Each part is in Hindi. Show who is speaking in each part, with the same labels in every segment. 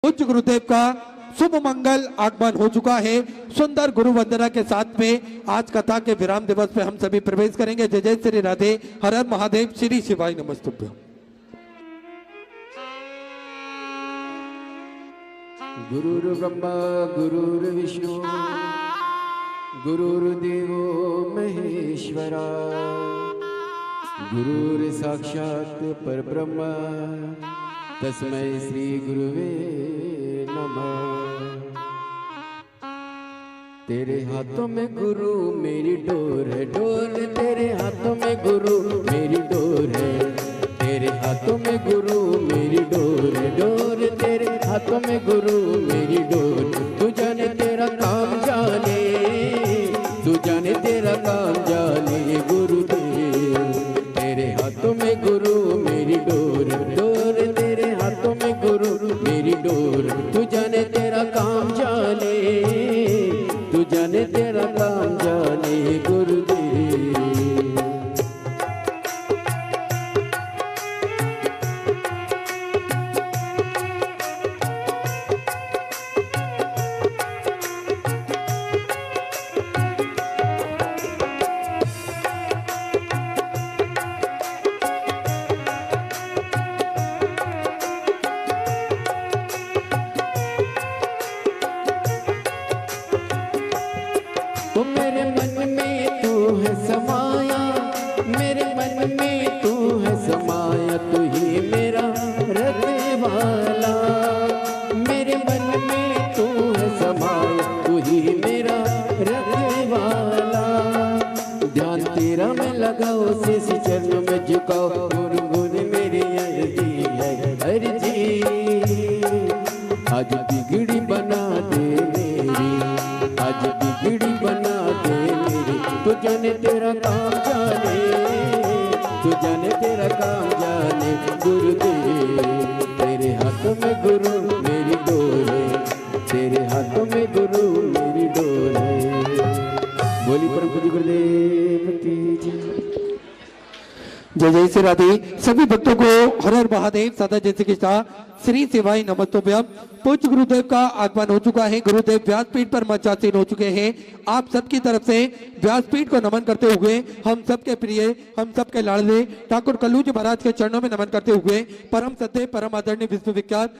Speaker 1: पूज्य गुरुदेव का शुभ मंगल आगमन हो चुका है। सुंदर गुरु वंदना के साथ में आज कथा के विराम दिवस पे हम सभी प्रवेश करेंगे। जय जय श्री राधे, हर हर महादेव, श्री शिवाय नमस्तुभ्यं।
Speaker 2: गुरुर्ब्रह्मा गुरुर्विष्णु गुरुर्देवो महेश्वरा गुरुर्साक्षात् परब्रह्म तस्मै श्री गुरुवे नमः। तेरे हाथों में गुरु मेरी डोर है, डोर तेरे हाथों में गुरु मेरी डोर है, तेरे हाथों में गुरु मेरी डोर है, डोर तेरे हाथों में गुरु मेरी डोर। तू जाने तेरा काम जाने, तू जाने तेरा काम जाने गुरुदेव। तेरे हाथों में गुरु मेरी डोर, डोर तेरे हाथों में गुरु मेरी डोर। तू जाने तेरा काम जाने, तू जाने तेरा काम जाने गुरुदेव। तो मेरे मन में तू है समाया, मेरे मन में तू है समाया, तू ही मेरा रखवाला। मेरे मन में तू है समाया, तू ही मेरा रखवाला। ध्यान तेरा मैं लगाओ, शीश चरणों में झुकाओ, गुनगुन मेरी अर्जी है अर्जी। आज बिगड़ी बना दे मेरी, आज बिगड़ी बना दे मेरी। तू जाने तेरा काम जाने, तू जाने तेरा काम जाने गुरुदेव। तेरे हाथों में गुरु मेरी डोर है, तेरे हाथों में गुरु मेरी डोर है। बोली परम पूज्य गुरुदेव की जय।
Speaker 1: जय जय श्री राधे। सभी भक्तों को हर हर महादेव, सदा जय श्री कृष्णा, श्री शिवाय नमस्तुभ्यं। पूज्य गुरुदेव का आगमन हो चुका है। गुरुदेव व्यासपीठ पर मंचासीन हो चुके हैं। आप सबकी तरफ से व्यासपीठ को नमन करते हुए हम सबके प्रिय, हम सबके लाडले ठाकुर कल्लू जी महाराज के चरणों में नमन करते हुए परम सत्य परम आदरणीय विश्वविख्यात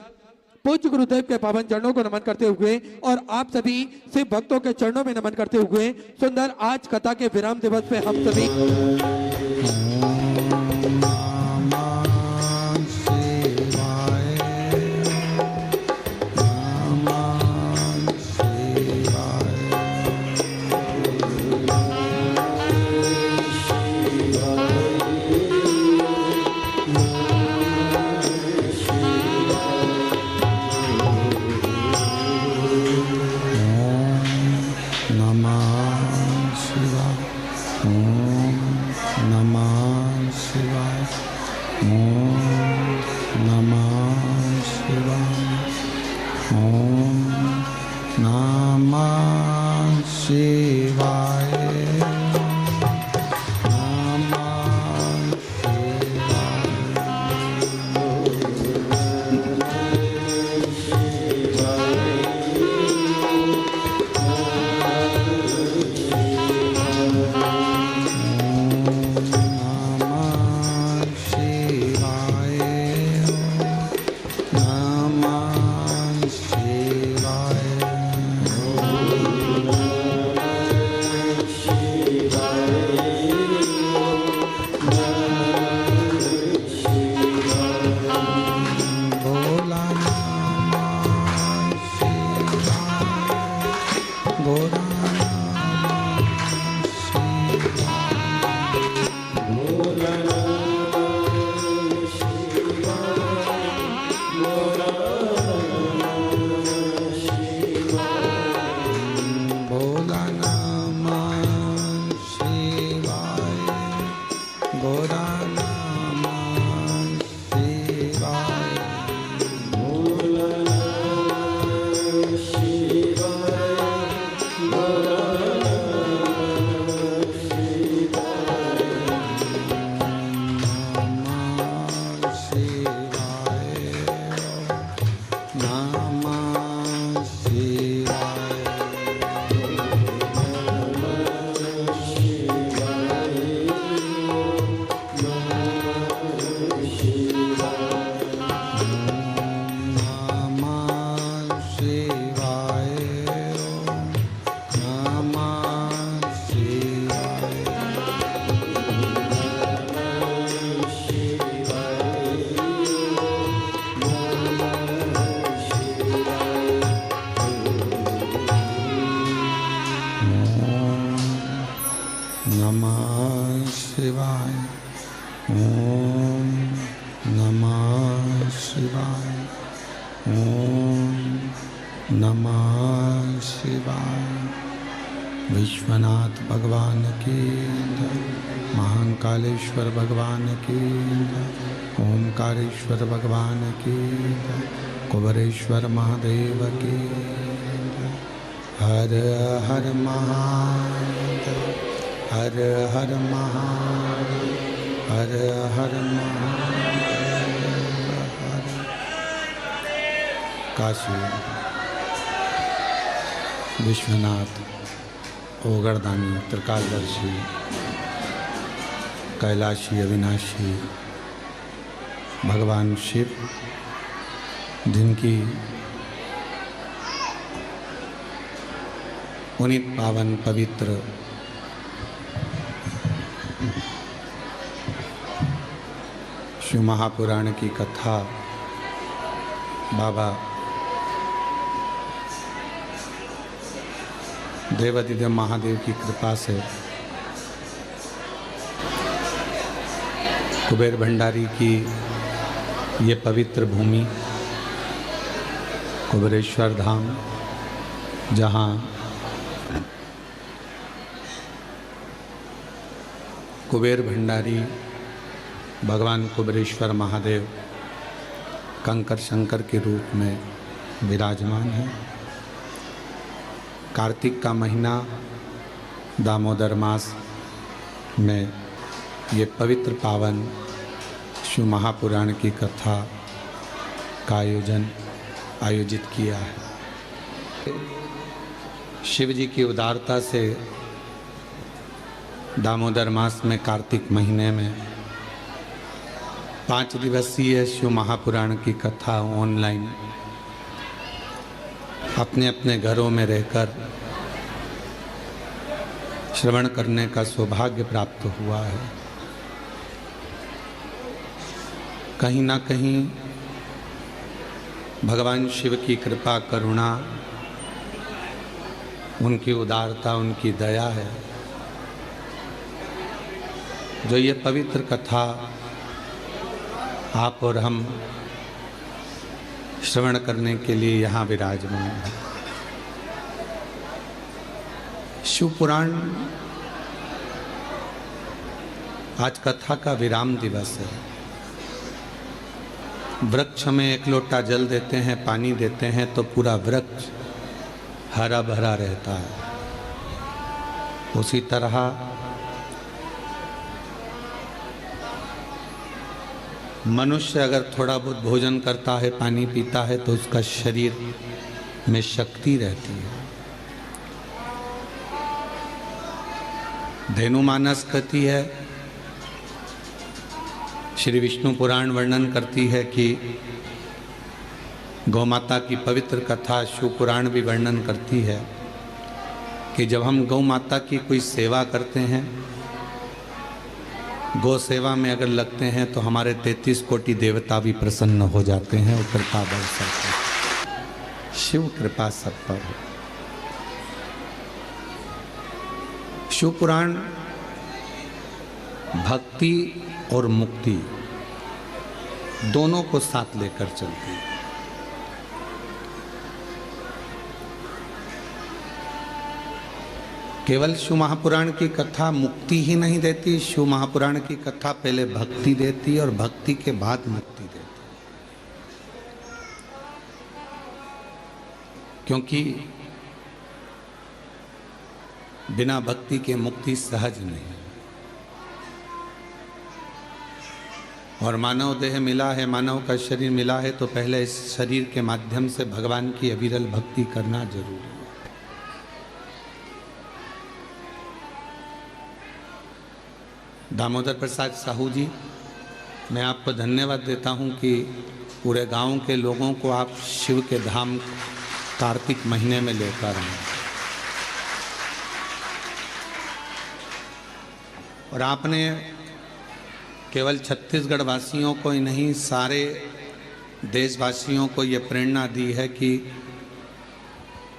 Speaker 1: पूज्य गुरुदेव के पावन चरणों को नमन करते हुए और आप सभी शिव भक्तों के चरणों में नमन करते हुए सुंदर आज कथा के विराम दिवस पे हम सभी
Speaker 2: नाम
Speaker 3: शिवाय। ओम नमः शिवाय। ओम नमः शिवाय। विश्वनाथ भगवान की जय। महाकालेश्वर भगवान की जय। ओमकारेश्वर भगवान की जय। कुबेरेश्वर महादेव की जय। हर हर महादेव। हर हर महादेव। हर हर महादेव। हर काशी विश्वनाथ ओगरदानी त्रिकालदर्शी कैलाशी अविनाशी भगवान शिव, जिनकी पुनीत पावन पवित्र शिव महापुराण की कथा बाबा देवादिदेव महादेव की कृपा से कुबेर भंडारी की ये पवित्र भूमि कुबेरेश्वर धाम, जहाँ कुबेर भंडारी भगवान कुबेरेश्वर महादेव कंकर शंकर के रूप में विराजमान है। कार्तिक का महीना दामोदर मास में ये पवित्र पावन शिव महापुराण की कथा का आयोजित किया है। शिव जी की उदारता से दामोदर मास में कार्तिक महीने में 5 दिवसीय शिव महापुराण की कथा ऑनलाइन अपने अपने घरों में रहकर श्रवण करने का सौभाग्य प्राप्त हुआ है। कहीं ना कहीं भगवान शिव की कृपा करुणा, उनकी उदारता, उनकी दया है, जो ये पवित्र कथा आप और हम श्रवण करने के लिए यहाँ विराजमान है। शिव पुराण आज कथा का विराम दिवस है। वृक्ष में एक लोटा जल देते हैं, पानी देते हैं तो पूरा वृक्ष हरा भरा रहता है। उसी तरह मनुष्य अगर थोड़ा बहुत भोजन करता है, पानी पीता है, तो उसका शरीर में शक्ति रहती है। धेनुमानस कहती है, श्री विष्णु पुराण वर्णन करती है कि गौ माता की पवित्र कथा शिव पुराण भी वर्णन करती है कि जब हम गौ माता की कोई सेवा करते हैं, गौ सेवा में अगर लगते हैं, तो हमारे 33 कोटि देवता भी प्रसन्न हो जाते हैं और कृपा बरसाते हैं। शिव कृपा सब पर है। शिव पुराण भक्ति और मुक्ति दोनों को साथ लेकर चलती है। केवल शिव महापुराण की कथा मुक्ति ही नहीं देती, शिव महापुराण की कथा पहले भक्ति देती और भक्ति के बाद मुक्ति देती। क्योंकि बिना भक्ति के मुक्ति सहज नहीं। और मानव देह मिला है, मानव का शरीर मिला है, तो पहले इस शरीर के माध्यम से भगवान की अविरल भक्ति करना जरूरी है। दामोदर प्रसाद साहू जी, मैं आपको धन्यवाद देता हूं कि पूरे गांव के लोगों को आप शिव के धाम कार्तिक महीने में लेकर आए। और आपने केवल छत्तीसगढ़ वासियों को ही नहीं, सारे देशवासियों को ये प्रेरणा दी है कि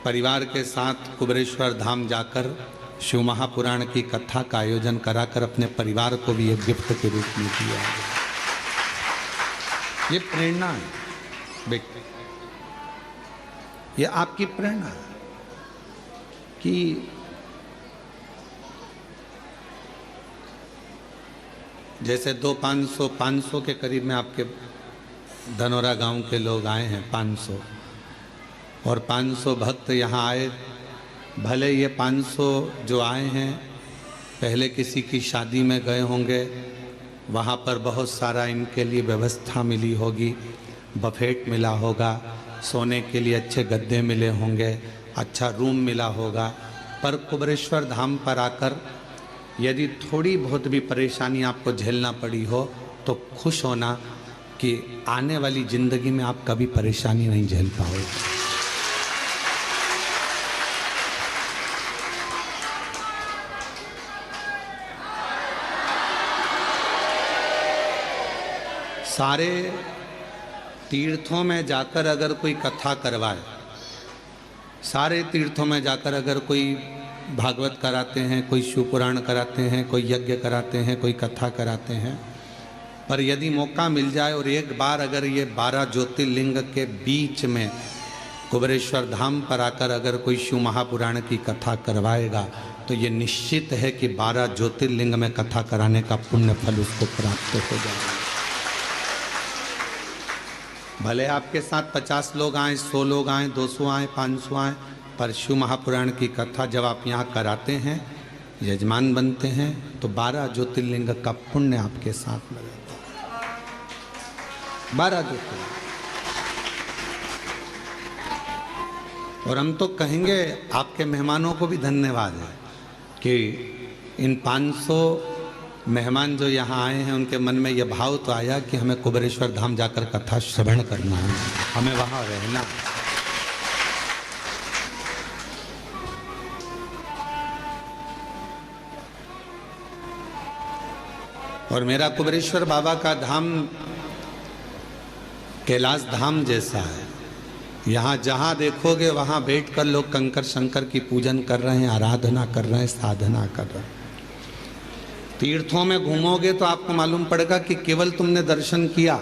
Speaker 3: परिवार के साथ कुबेरेश्वर धाम जाकर शिव महापुराण की कथा का आयोजन कराकर अपने परिवार को भी एक गिफ्ट के रूप में दिया है। ये प्रेरणा है बेटे, ये आपकी प्रेरणा है कि जैसे 500 के करीब में आपके धनौरा गांव के लोग आए हैं, 500, और 500 भक्त यहाँ आए। भले ये 500 जो आए हैं पहले किसी की शादी में गए होंगे, वहाँ पर बहुत सारा इनके लिए व्यवस्था मिली होगी, बफेट मिला होगा, सोने के लिए अच्छे गद्दे मिले होंगे, अच्छा रूम मिला होगा। पर कुबेरेश्वर धाम पर आकर यदि थोड़ी बहुत भी परेशानी आपको झेलना पड़ी हो तो खुश होना कि आने वाली ज़िंदगी में आप कभी परेशानी नहीं झेल पाओगे। सारे तीर्थों में जाकर अगर कोई कथा करवाए, सारे तीर्थों में जाकर अगर कोई भागवत कराते हैं, कोई शिव पुराण कराते हैं, कोई यज्ञ कराते हैं, कोई कथा कराते हैं, पर यदि मौका मिल जाए और एक बार अगर ये 12 ज्योतिर्लिंग के बीच में कुबेरेश्वर धाम पर आकर अगर कोई शिव महापुराण की कथा करवाएगा तो ये निश्चित है कि 12 ज्योतिर्लिंग में कथा कराने का पुण्य फल उसको प्राप्त हो जाएगा। भले आपके साथ 50 लोग आए, 100 लोग आए, 200 आए, 500 आए, पर शिव महापुराण की कथा जब आप यहाँ कराते हैं, यजमान बनते हैं, तो 12 ज्योतिर्लिंग का पुण्य आपके साथ में रहता है। 12 ज्योतिर्लिंग। और हम तो कहेंगे आपके मेहमानों को भी धन्यवाद है कि इन 500 मेहमान जो यहाँ आए हैं उनके मन में यह भाव तो आया कि हमें कुबेरेश्वर धाम जाकर कथा श्रवण करना है, हमें वहाँ रहना है। और मेरा कुबेरेश्वर बाबा का धाम कैलाश धाम जैसा है। यहाँ जहाँ देखोगे वहाँ बैठकर लोग कंकर शंकर की पूजन कर रहे हैं, आराधना कर रहे हैं, साधना कर रहे हैं। तीर्थों में घूमोगे तो आपको मालूम पड़ेगा कि केवल तुमने दर्शन किया,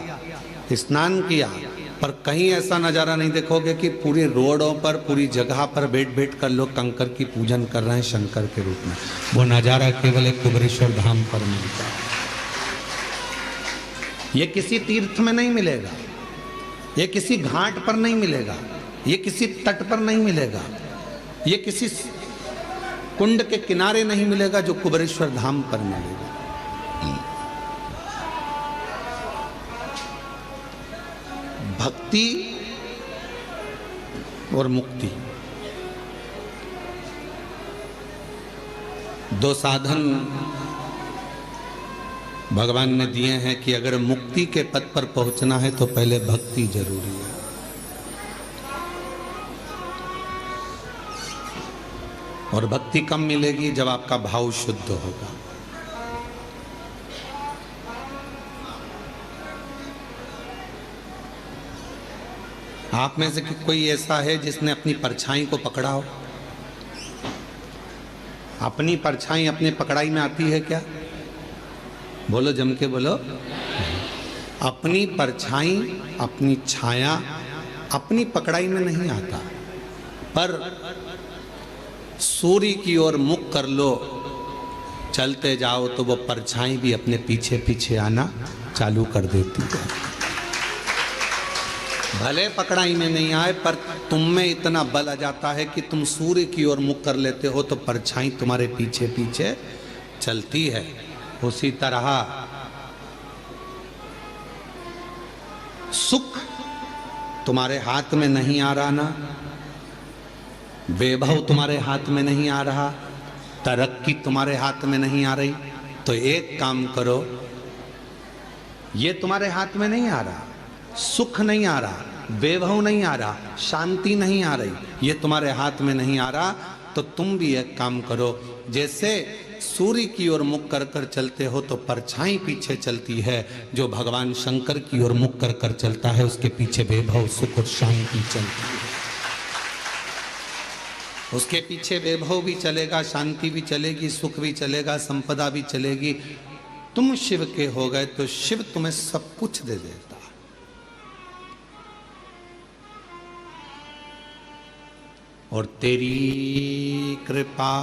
Speaker 3: स्नान किया, पर कहीं ऐसा नज़ारा नहीं देखोगे कि पूरी रोडों पर, पूरी जगह पर बैठ कर लोग कंकर की पूजन कर रहे हैं शंकर के रूप में। वो नज़ारा केवल एक कुबेरेश्वर धाम पर मिलता है। ये किसी तीर्थ में नहीं मिलेगा, ये किसी घाट पर नहीं मिलेगा, ये किसी तट पर नहीं मिलेगा, ये किसी कुंड के किनारे नहीं मिलेगा, जो कुबेरेश्वर धाम पर मिलेगा। भक्ति और मुक्ति, दो साधन भगवान ने दिए हैं कि अगर मुक्ति के पद पर पहुंचना है तो पहले भक्ति जरूरी है। और भक्ति कम मिलेगी जब आपका भाव शुद्ध होगा। आप में से कोई ऐसा है जिसने अपनी परछाई को पकड़ा हो? अपनी परछाई अपने पकड़ाई में आती है क्या? बोलो, जम के बोलो। अपनी परछाई, अपनी छाया अपनी पकड़ाई में नहीं आता, पर सूर्य की ओर मुख कर लो, चलते जाओ तो वो परछाई भी अपने पीछे पीछे आना चालू कर देती है। भले पकड़ाई में नहीं आए, पर तुम में इतना बल आ जाता है कि तुम सूर्य की ओर मुख कर लेते हो तो परछाई तुम्हारे पीछे पीछे चलती है। उसी तरह सुख तुम्हारे हाथ में नहीं आ रहा ना, वैभव तुम्हारे हाथ में नहीं आ रहा, तरक्की तुम्हारे हाथ में नहीं आ रही, तो एक काम करो, ये तुम्हारे हाथ में नहीं आ रहा, सुख नहीं आ रहा, वैभव नहीं आ रहा, शांति नहीं आ रही, ये तुम्हारे हाथ में नहीं आ रहा, तो तुम भी एक काम करो, जैसे सूर्य की ओर मुख कर कर चलते हो तो परछाई पीछे चलती है, जो भगवान शंकर की ओर मुख कर कर चलता है उसके पीछे वैभव, सुख और शांति चलती है। उसके पीछे वैभव भी चलेगा, शांति भी चलेगी, सुख भी चलेगा, संपदा भी चलेगी। तुम शिव के हो गए तो शिव तुम्हें सब कुछ दे देता। और तेरी कृपा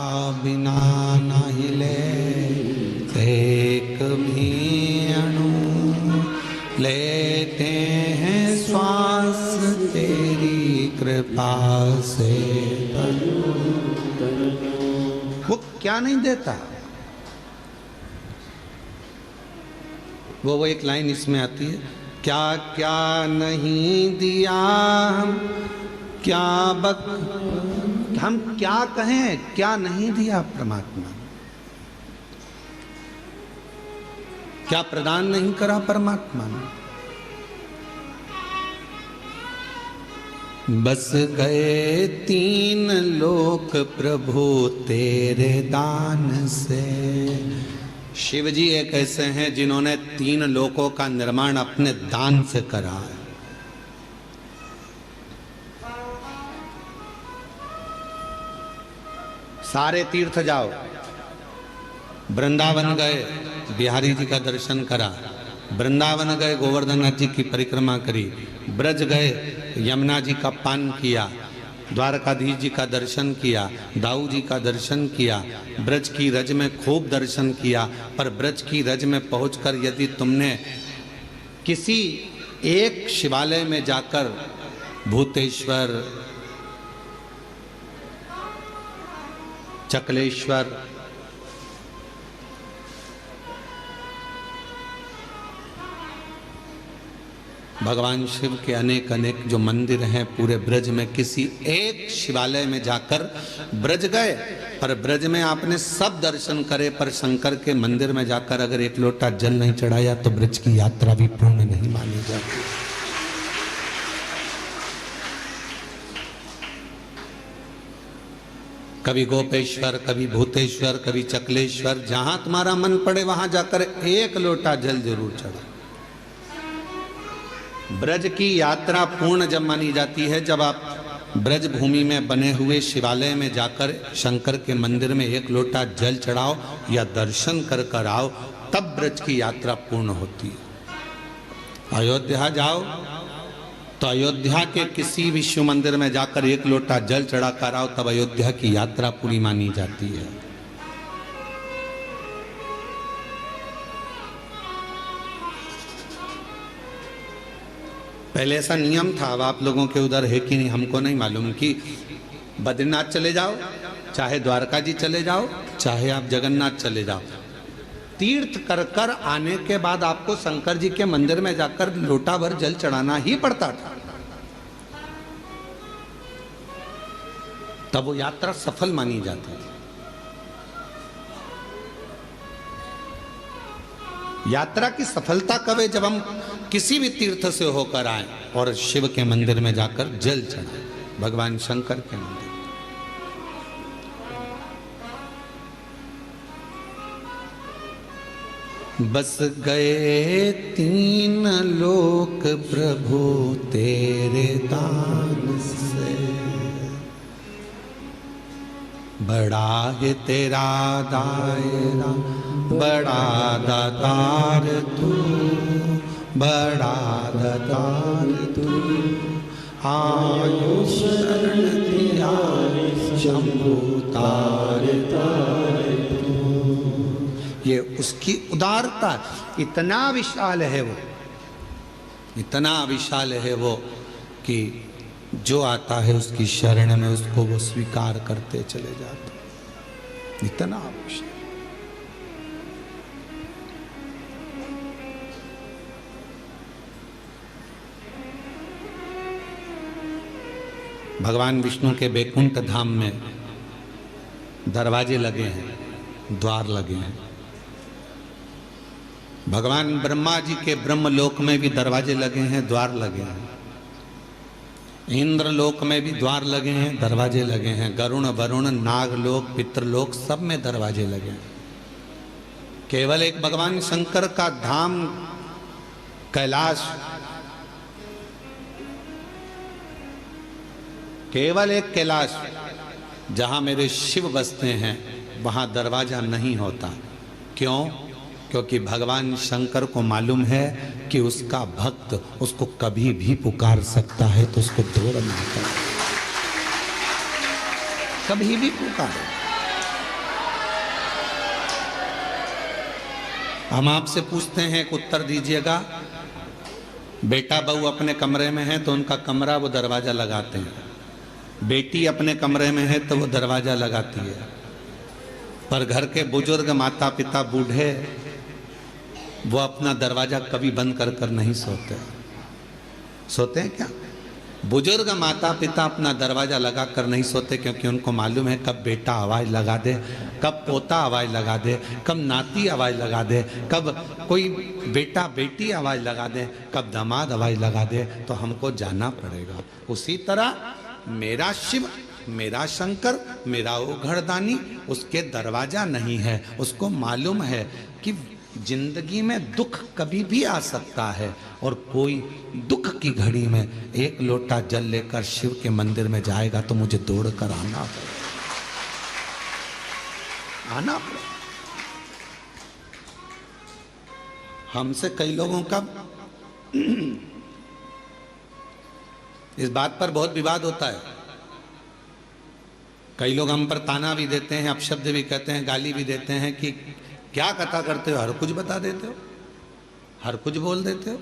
Speaker 3: बिना न हिले एक भी अणु, लेते हैं श्वास तेरी कृपा से। वो क्या नहीं देता? वो एक लाइन इसमें आती है, क्या क्या नहीं दिया क्या हम क्या कहें, क्या नहीं दिया परमात्मा, क्या प्रदान नहीं करा परमात्मा ने। बस गए 3 लोक प्रभु तेरे दान से। शिव जी एक ऐसे हैं जिन्होंने 3 लोकों का निर्माण अपने दान से करा है। सारे तीर्थ जाओ, वृंदावन गए, बिहारी जी का दर्शन करा, वृंदावन गए, गोवर्धननाथ जी की परिक्रमा करी, ब्रज गए, यमुना जी का पान किया, द्वारकाधीश जी का दर्शन किया, दाऊ जी का दर्शन किया, ब्रज की रज में खूब दर्शन किया। पर ब्रज की रज में पहुंचकर यदि तुमने किसी एक शिवालय में जाकर भूतेश्वर, चकलेश्वर, भगवान शिव के अनेक अनेक जो मंदिर हैं पूरे ब्रज में, किसी एक शिवालय में जाकर ब्रज गए, पर ब्रज में आपने सब दर्शन करे, पर शंकर के मंदिर में जाकर अगर एक लोटा जल नहीं चढ़ाया तो ब्रज की यात्रा भी पूर्ण नहीं मानी जाती। कभी गोपेश्वर, कभी भूतेश्वर, कभी चकलेश्वर, जहां तुम्हारा मन पड़े वहां जाकर एक लोटा जल जरूर चढ़ा। ब्रज की यात्रा पूर्ण जब मानी जाती है जब आप ब्रज भूमि में बने हुए शिवालय में जाकर शंकर के मंदिर में एक लोटा जल चढ़ाओ या दर्शन कर कर आओ, तब ब्रज की यात्रा पूर्ण होती है। अयोध्या जाओ तो अयोध्या के किसी भी शिव मंदिर में जाकर एक लोटा जल चढ़ा कर आओ, तब अयोध्या की यात्रा पूरी मानी जाती है। पहले ऐसा नियम था, अब आप लोगों के उधर है कि नहीं हमको नहीं मालूम, कि बद्रीनाथ चले जाओ, चाहे द्वारका जी चले जाओ, चाहे आप जगन्नाथ चले जाओ, तीर्थ कर कर आने के बाद आपको शंकर जी के मंदिर में जाकर लोटा भर जल चढ़ाना ही पड़ता था, तब वो यात्रा सफल मानी जाती थी। यात्रा की सफलता कब है? जब हम किसी भी तीर्थ से होकर आए और शिव के मंदिर में जाकर जल चढ़ाए, भगवान शंकर के मंदिर। बस गए 3 लोक प्रभु तेरे दान से। बड़ा है तेरा दायरा, बड़ा दातार तू, बड़ा दातार तू, आयु शरण दिया शंभु तार तार तू। ये उसकी उदारता इतना विशाल है वो, इतना विशाल है वो कि जो आता है उसकी शरण में उसको वो स्वीकार करते चले जाते, इतना विशाल। भगवान विष्णु के बैकुंठ धाम में दरवाजे लगे हैं, द्वार लगे हैं। भगवान ब्रह्मा जी के ब्रह्मलोक में भी दरवाजे लगे हैं, द्वार लगे हैं। इंद्रलोक में भी द्वार लगे हैं, दरवाजे लगे हैं। गरुण, वरुण, नागलोक, पितृलोक सब में दरवाजे लगे हैं। केवल एक भगवान शंकर का धाम कैलाश, केवल एक कैलाश जहाँ मेरे शिव बसते हैं वहाँ दरवाज़ा नहीं होता। क्यों? क्योंकि भगवान शंकर को मालूम है कि उसका भक्त उसको कभी भी पुकार सकता है, तो उसको दूर ना कर, कभी भी पुकारे। हम आपसे पूछते हैं, एक उत्तर दीजिएगा। बेटा बहू अपने कमरे में है तो उनका कमरा वो दरवाज़ा लगाते हैं, बेटी अपने कमरे में है तो वो दरवाज़ा लगाती है, पर घर के बुजुर्ग माता पिता बूढ़े वो अपना दरवाज़ा कभी बंद कर कर नहीं सोते। सोते हैं क्या? बुजुर्ग माता पिता अपना दरवाज़ा लगा कर नहीं सोते, क्योंकि उनको मालूम है कब बेटा आवाज़ लगा दे, कब पोता आवाज़ लगा दे, कब नाती आवाज़ लगा दे, कब कोई बेटा बेटी आवाज़ लगा दे, कब दामाद आवाज़ लगा दे, तो हमको जाना पड़ेगा। उसी तरह मेरा शिव, मेरा शंकर, मेरा वो घरदानी, उसके दरवाज़ा नहीं है। उसको मालूम है कि जिंदगी में दुख कभी भी आ सकता है, और कोई दुख की घड़ी में एक लोटा जल लेकर शिव के मंदिर में जाएगा तो मुझे दौड़ कर आना पड़ेगा। हमसे कई लोगों का इस बात पर बहुत विवाद होता है। कई लोग हम पर ताना भी देते हैं, अपशब्द भी कहते हैं, गाली भी देते हैं कि क्या कथा करते हो, हर कुछ बता देते हो, हर कुछ बोल देते हो।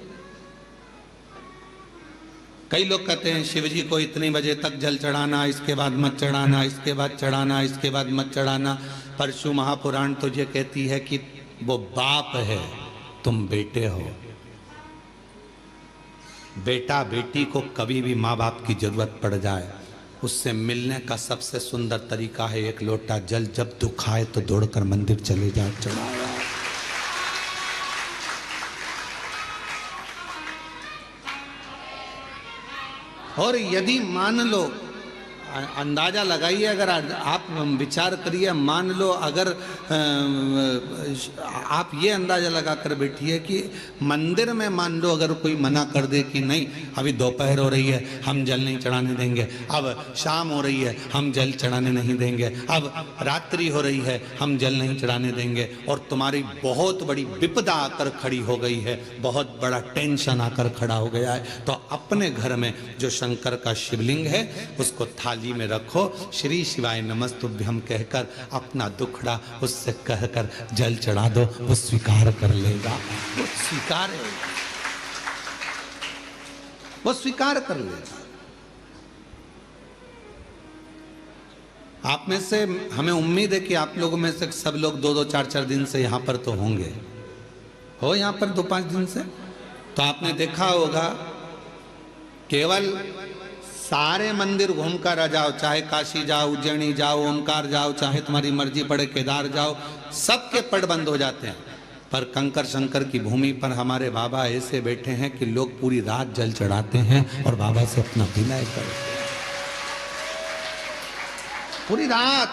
Speaker 3: कई लोग कहते हैं शिव जी को इतने बजे तक जल चढ़ाना, इसके बाद मत चढ़ाना, इसके बाद चढ़ाना, इसके बाद मत चढ़ाना। परशु महापुराण तो ये कहती है कि वो बाप है, तुम बेटे हो। बेटा बेटी को कभी भी माँ बाप की जरूरत पड़ जाए, उससे मिलने का सबसे सुंदर तरीका है एक लोटा जल। जब दुख आए तो दौड़कर मंदिर चले जाओ, चढ़ाओ। और यदि मान लो, अंदाजा लगाइए, अगर आप विचार करिए, मान लो अगर आप ये अंदाजा लगा कर बैठिए कि मंदिर में मान लो अगर कोई मना कर दे कि नहीं अभी दोपहर हो रही है, हम जल नहीं चढ़ाने देंगे, अब शाम हो रही है, हम जल चढ़ाने नहीं देंगे, अब रात्रि हो रही है, हम जल नहीं चढ़ाने देंगे, और तुम्हारी बहुत बड़ी विपदा आकर खड़ी हो गई है, बहुत बड़ा टेंशन आकर खड़ा हो गया है, तो अपने घर में जो शंकर का शिवलिंग है उसको थाली में रखो, श्री शिवाय नमस्तुभ्यम कहकर अपना दुखड़ा उससे कहकर जल चढ़ा दो, वो स्वीकार कर लेगा। वो स्वीकार है, वो स्वीकार कर लेगा। आप में से हमें उम्मीद है कि आप लोगों में से सब लोग 2-2, 4-4 दिन से यहां पर तो होंगे, हो यहां पर 2-5 दिन से, तो आपने देखा होगा केवल सारे मंदिर घूम कर आ जाओ, चाहे काशी जाओ, उज्जैनी जाओ, ओमकार जाओ, चाहे तुम्हारी मर्जी पड़े केदार जाओ, सबके पट बंद हो जाते हैं। पर कंकर शंकर की भूमि पर हमारे बाबा ऐसे बैठे हैं कि लोग पूरी रात जल चढ़ाते हैं और बाबा से अपना विनय करते हैं पूरी रात।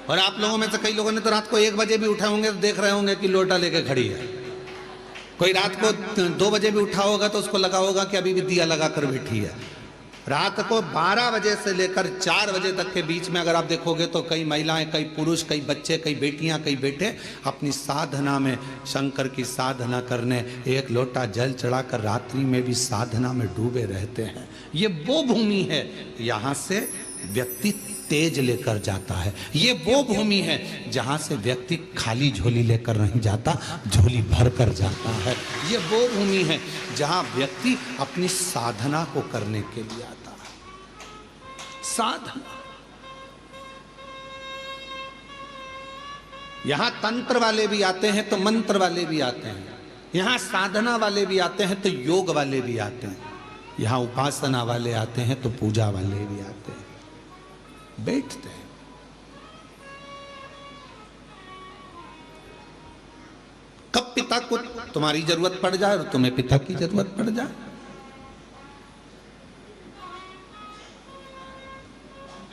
Speaker 3: और आप लोगों में से कई लोगों ने तो रात को 1 बजे भी उठे होंगे तो देख रहे होंगे कि लोटा लेके खड़ी है। कोई रात को 2 बजे भी उठा होगा तो उसको लगा होगा कि अभी भी दिया लगा कर बैठी है। रात को 12 बजे से लेकर 4 बजे तक के बीच में अगर आप देखोगे तो कई महिलाएं, कई पुरुष, कई बच्चे, कई बेटियां, कई बेटे अपनी साधना में, शंकर की साधना करने, एक लोटा जल चढ़ाकर रात्रि में भी साधना में डूबे रहते हैं। ये वो भूमि है, यहाँ से व्यक्ति तेज लेकर जाता है। ये वो भूमि है जहां से व्यक्ति खाली झोली लेकर नहीं जाता, झोली भर कर जाता है। ये वो भूमि है जहां व्यक्ति अपनी साधना को करने के लिए आता है। साधना, यहां तंत्र वाले भी आते हैं तो मंत्र वाले भी आते हैं, यहां साधना वाले भी आते हैं तो योग वाले भी आते हैं, यहां उपासना वाले आते हैं तो पूजा वाले भी आते हैं, बैठते हैं। कब पिता को तुम्हारी जरूरत पड़ जाए और तुम्हें पिता की जरूरत पड़ जाए।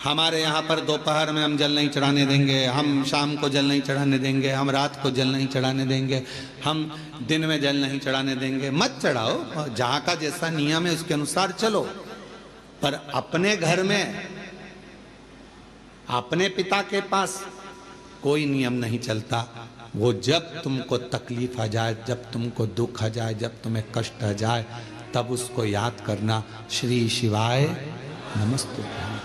Speaker 3: हमारे यहाँ पर दोपहर में हम जल नहीं चढ़ाने देंगे, हम शाम को जल नहीं चढ़ाने देंगे, हम रात को जल नहीं चढ़ाने देंगे, हम दिन में जल नहीं चढ़ाने देंगे। मत चढ़ाओ, जहाँ का जैसा नियम है उसके अनुसार चलो, पर अपने घर में अपने पिता के पास कोई नियम नहीं चलता। वो जब तुमको तकलीफ आ जाए, जब तुमको दुख आ जाए, जब तुम्हें कष्ट आ जाए, तब उसको याद करना, श्री शिवाय नमस्तुभ्यम।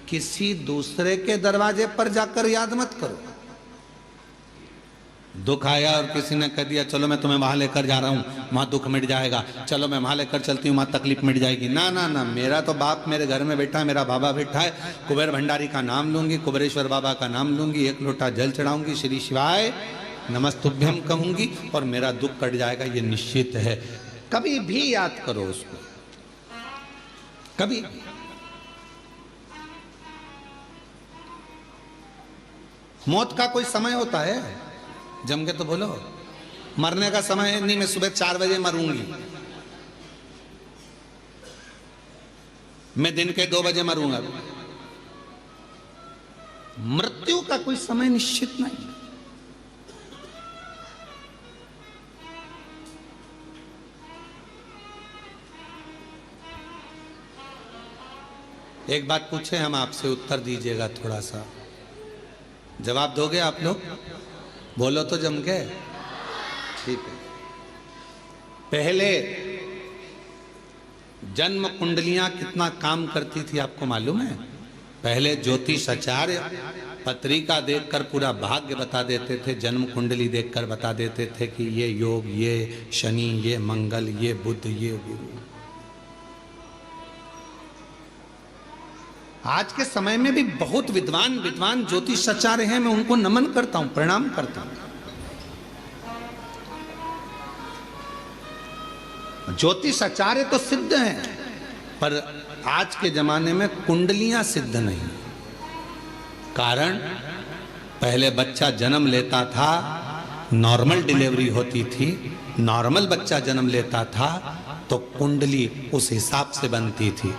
Speaker 3: किसी दूसरे के दरवाजे पर जाकर याद मत करो। दुख आया और किसी ने कह दिया चलो मैं तुम्हें वहां लेकर जा रहा हूं, वहां दुख मिट जाएगा, चलो मैं वहां लेकर चलती हूं, वहां तकलीफ मिट जाएगी। ना ना ना, मेरा तो बाप मेरे घर में बैठा है, मेरा बाबा बैठा है, कुबेर भंडारी का नाम लूंगी, कुबेरेश्वर बाबा का नाम लूंगी, एक लोटा जल चढ़ाऊंगी, श्री शिवाय नमस्तुभ्यम कहूंगी और मेरा दुख कट जाएगा, ये निश्चित है। कभी भी याद करो उसको, कभी। मौत का कोई समय होता है? जम के तो बोलो, मरने का समय नहीं, मैं सुबह 4 बजे मरूंगी, मैं दिन के 2 बजे मरूंगा। मृत्यु का कोई समय निश्चित नहीं। एक बात पूछे हम आपसे, उत्तर दीजिएगा, थोड़ा सा जवाब दोगे आप लोग? बोलो तो जम के। ठीक है। पहले जन्म कुंडलियां कितना काम करती थी आपको मालूम है? पहले ज्योतिषाचार्य पत्रिका देखकर पूरा भाग्य बता देते थे, जन्म कुंडली देखकर बता देते थे कि ये योग, ये शनि, ये मंगल, ये बुध, ये गुरु। आज के समय में भी बहुत विद्वान ज्योतिषाचार्य हैं, मैं उनको नमन करता हूं, प्रणाम करता हूं। ज्योतिषाचार्य तो सिद्ध हैं, पर आज के जमाने में कुंडलियां सिद्ध नहीं। कारण पहले बच्चा जन्म लेता था, नॉर्मल डिलीवरी होती थी, नॉर्मल बच्चा जन्म लेता था तो कुंडली उस हिसाब से बनती थी।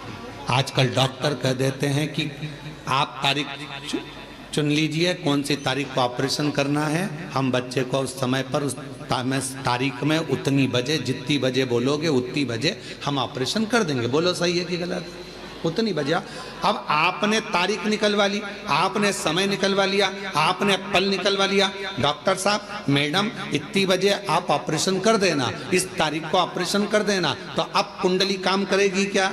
Speaker 3: आजकल डॉक्टर कह देते हैं कि आप तारीख चुन लीजिए, कौन सी तारीख को ऑपरेशन करना है, हम बच्चे को उस समय पर उस तारीख में उतनी बजे, जितनी बजे बोलोगे उतनी बजे हम ऑपरेशन कर देंगे। बोलो सही है कि गलत? उतनी बजे। अब आपने तारीख निकलवा ली, आपने समय निकलवा लिया, आपने पल निकलवा लिया, डॉक्टर साहब, मैडम, इतनी बजे आप ऑपरेशन कर देना, इस तारीख को ऑपरेशन कर देना, तो अब कुंडली काम करेगी क्या?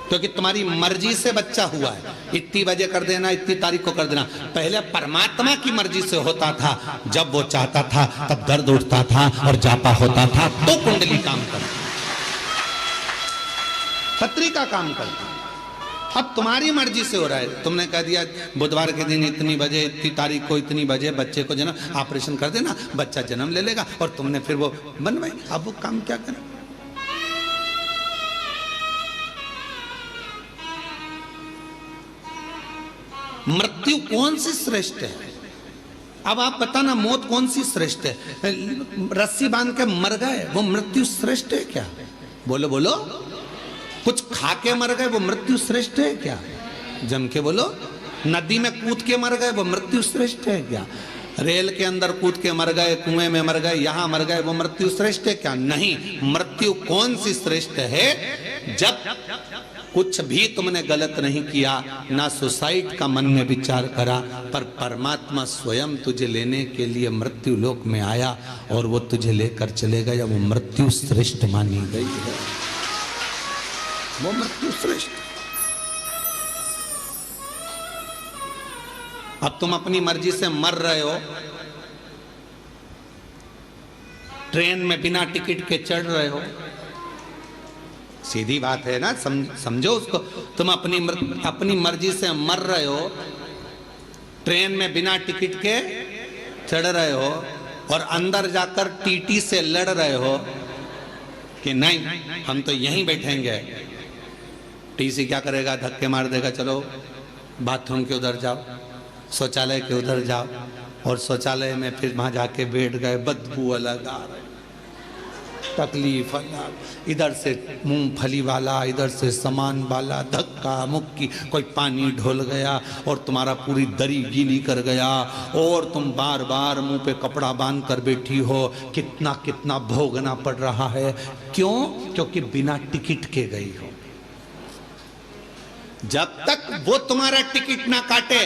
Speaker 3: क्योंकि तुम्हारी मर्जी से बच्चा हुआ है, इतनी बजे कर देना, इतनी तारीख को कर देना। पहले परमात्मा की मर्जी से होता था, जब वो चाहता था तब दर्द उठता था और जापा होता था तो कुंडली काम करती, पत्रिका काम करती। अब तुम्हारी मर्जी से हो रहा है, तुमने कह दिया बुधवार के दिन इतनी बजे, इतनी तारीख को इतनी बजे बच्चे को जन्म ऑपरेशन कर देना, बच्चा जन्म ले लेगा, और तुमने फिर वो बनवाई। अब वो काम क्या करें? मृत्यु कौन सी श्रेष्ठ है? अब आप बताना, मौत कौन सी श्रेष्ठ है? रस्सी बांध के मर गए, वो मृत्यु श्रेष्ठ है क्या? बोलो बोलो। कुछ खा के मर गए, वो मृत्यु श्रेष्ठ है क्या? जम के बोलो। नदी में कूद के मर गए, वो मृत्यु श्रेष्ठ है क्या? रेल के अंदर कूद के मर गए, कुएं में मर गए, यहां मर गए, वो मृत्यु श्रेष्ठ है क्या? नहीं। मृत्यु कौन सी श्रेष्ठ है? जब कुछ भी तुमने गलत नहीं किया, ना सुसाइड का मन में विचार करा, पर परमात्मा स्वयं तुझे लेने के लिए मृत्यु लोक में आया और वो तुझे लेकर चले गया, वो मृत्यु श्रेष्ठ मानी गई है, वो मृत्यु श्रेष्ठ। अब तुम अपनी मर्जी से मर रहे हो, ट्रेन में बिना टिकट के चढ़ रहे हो, सीधी बात है ना, समझो उसको। तुम अपनी मर्जी से मर रहे हो, ट्रेन में बिना टिकट के चढ़ रहे हो, और अंदर जाकर टीटी से लड़ रहे हो कि नहीं हम तो यहीं बैठेंगे। टीसी क्या करेगा? धक्के मार देगा, चलो बाथरूम के उधर जाओ, शौचालय के उधर जाओ, और शौचालय में फिर वहां जाके बैठ गए, बदबू अलग आ रही, तकलीफ अलग, इधर से मूंगफली वाला, इधर से सामान वाला, धक्का मुक्की, कोई पानी ढोल गया और तुम्हारा पूरी दरी गीली कर गया, और तुम बार बार मुंह पे कपड़ा बांध कर बैठी हो, कितना कितना भोगना पड़ रहा है। क्यों? क्योंकि बिना टिकट के गई हो। जब तक वो तुम्हारा टिकट ना काटे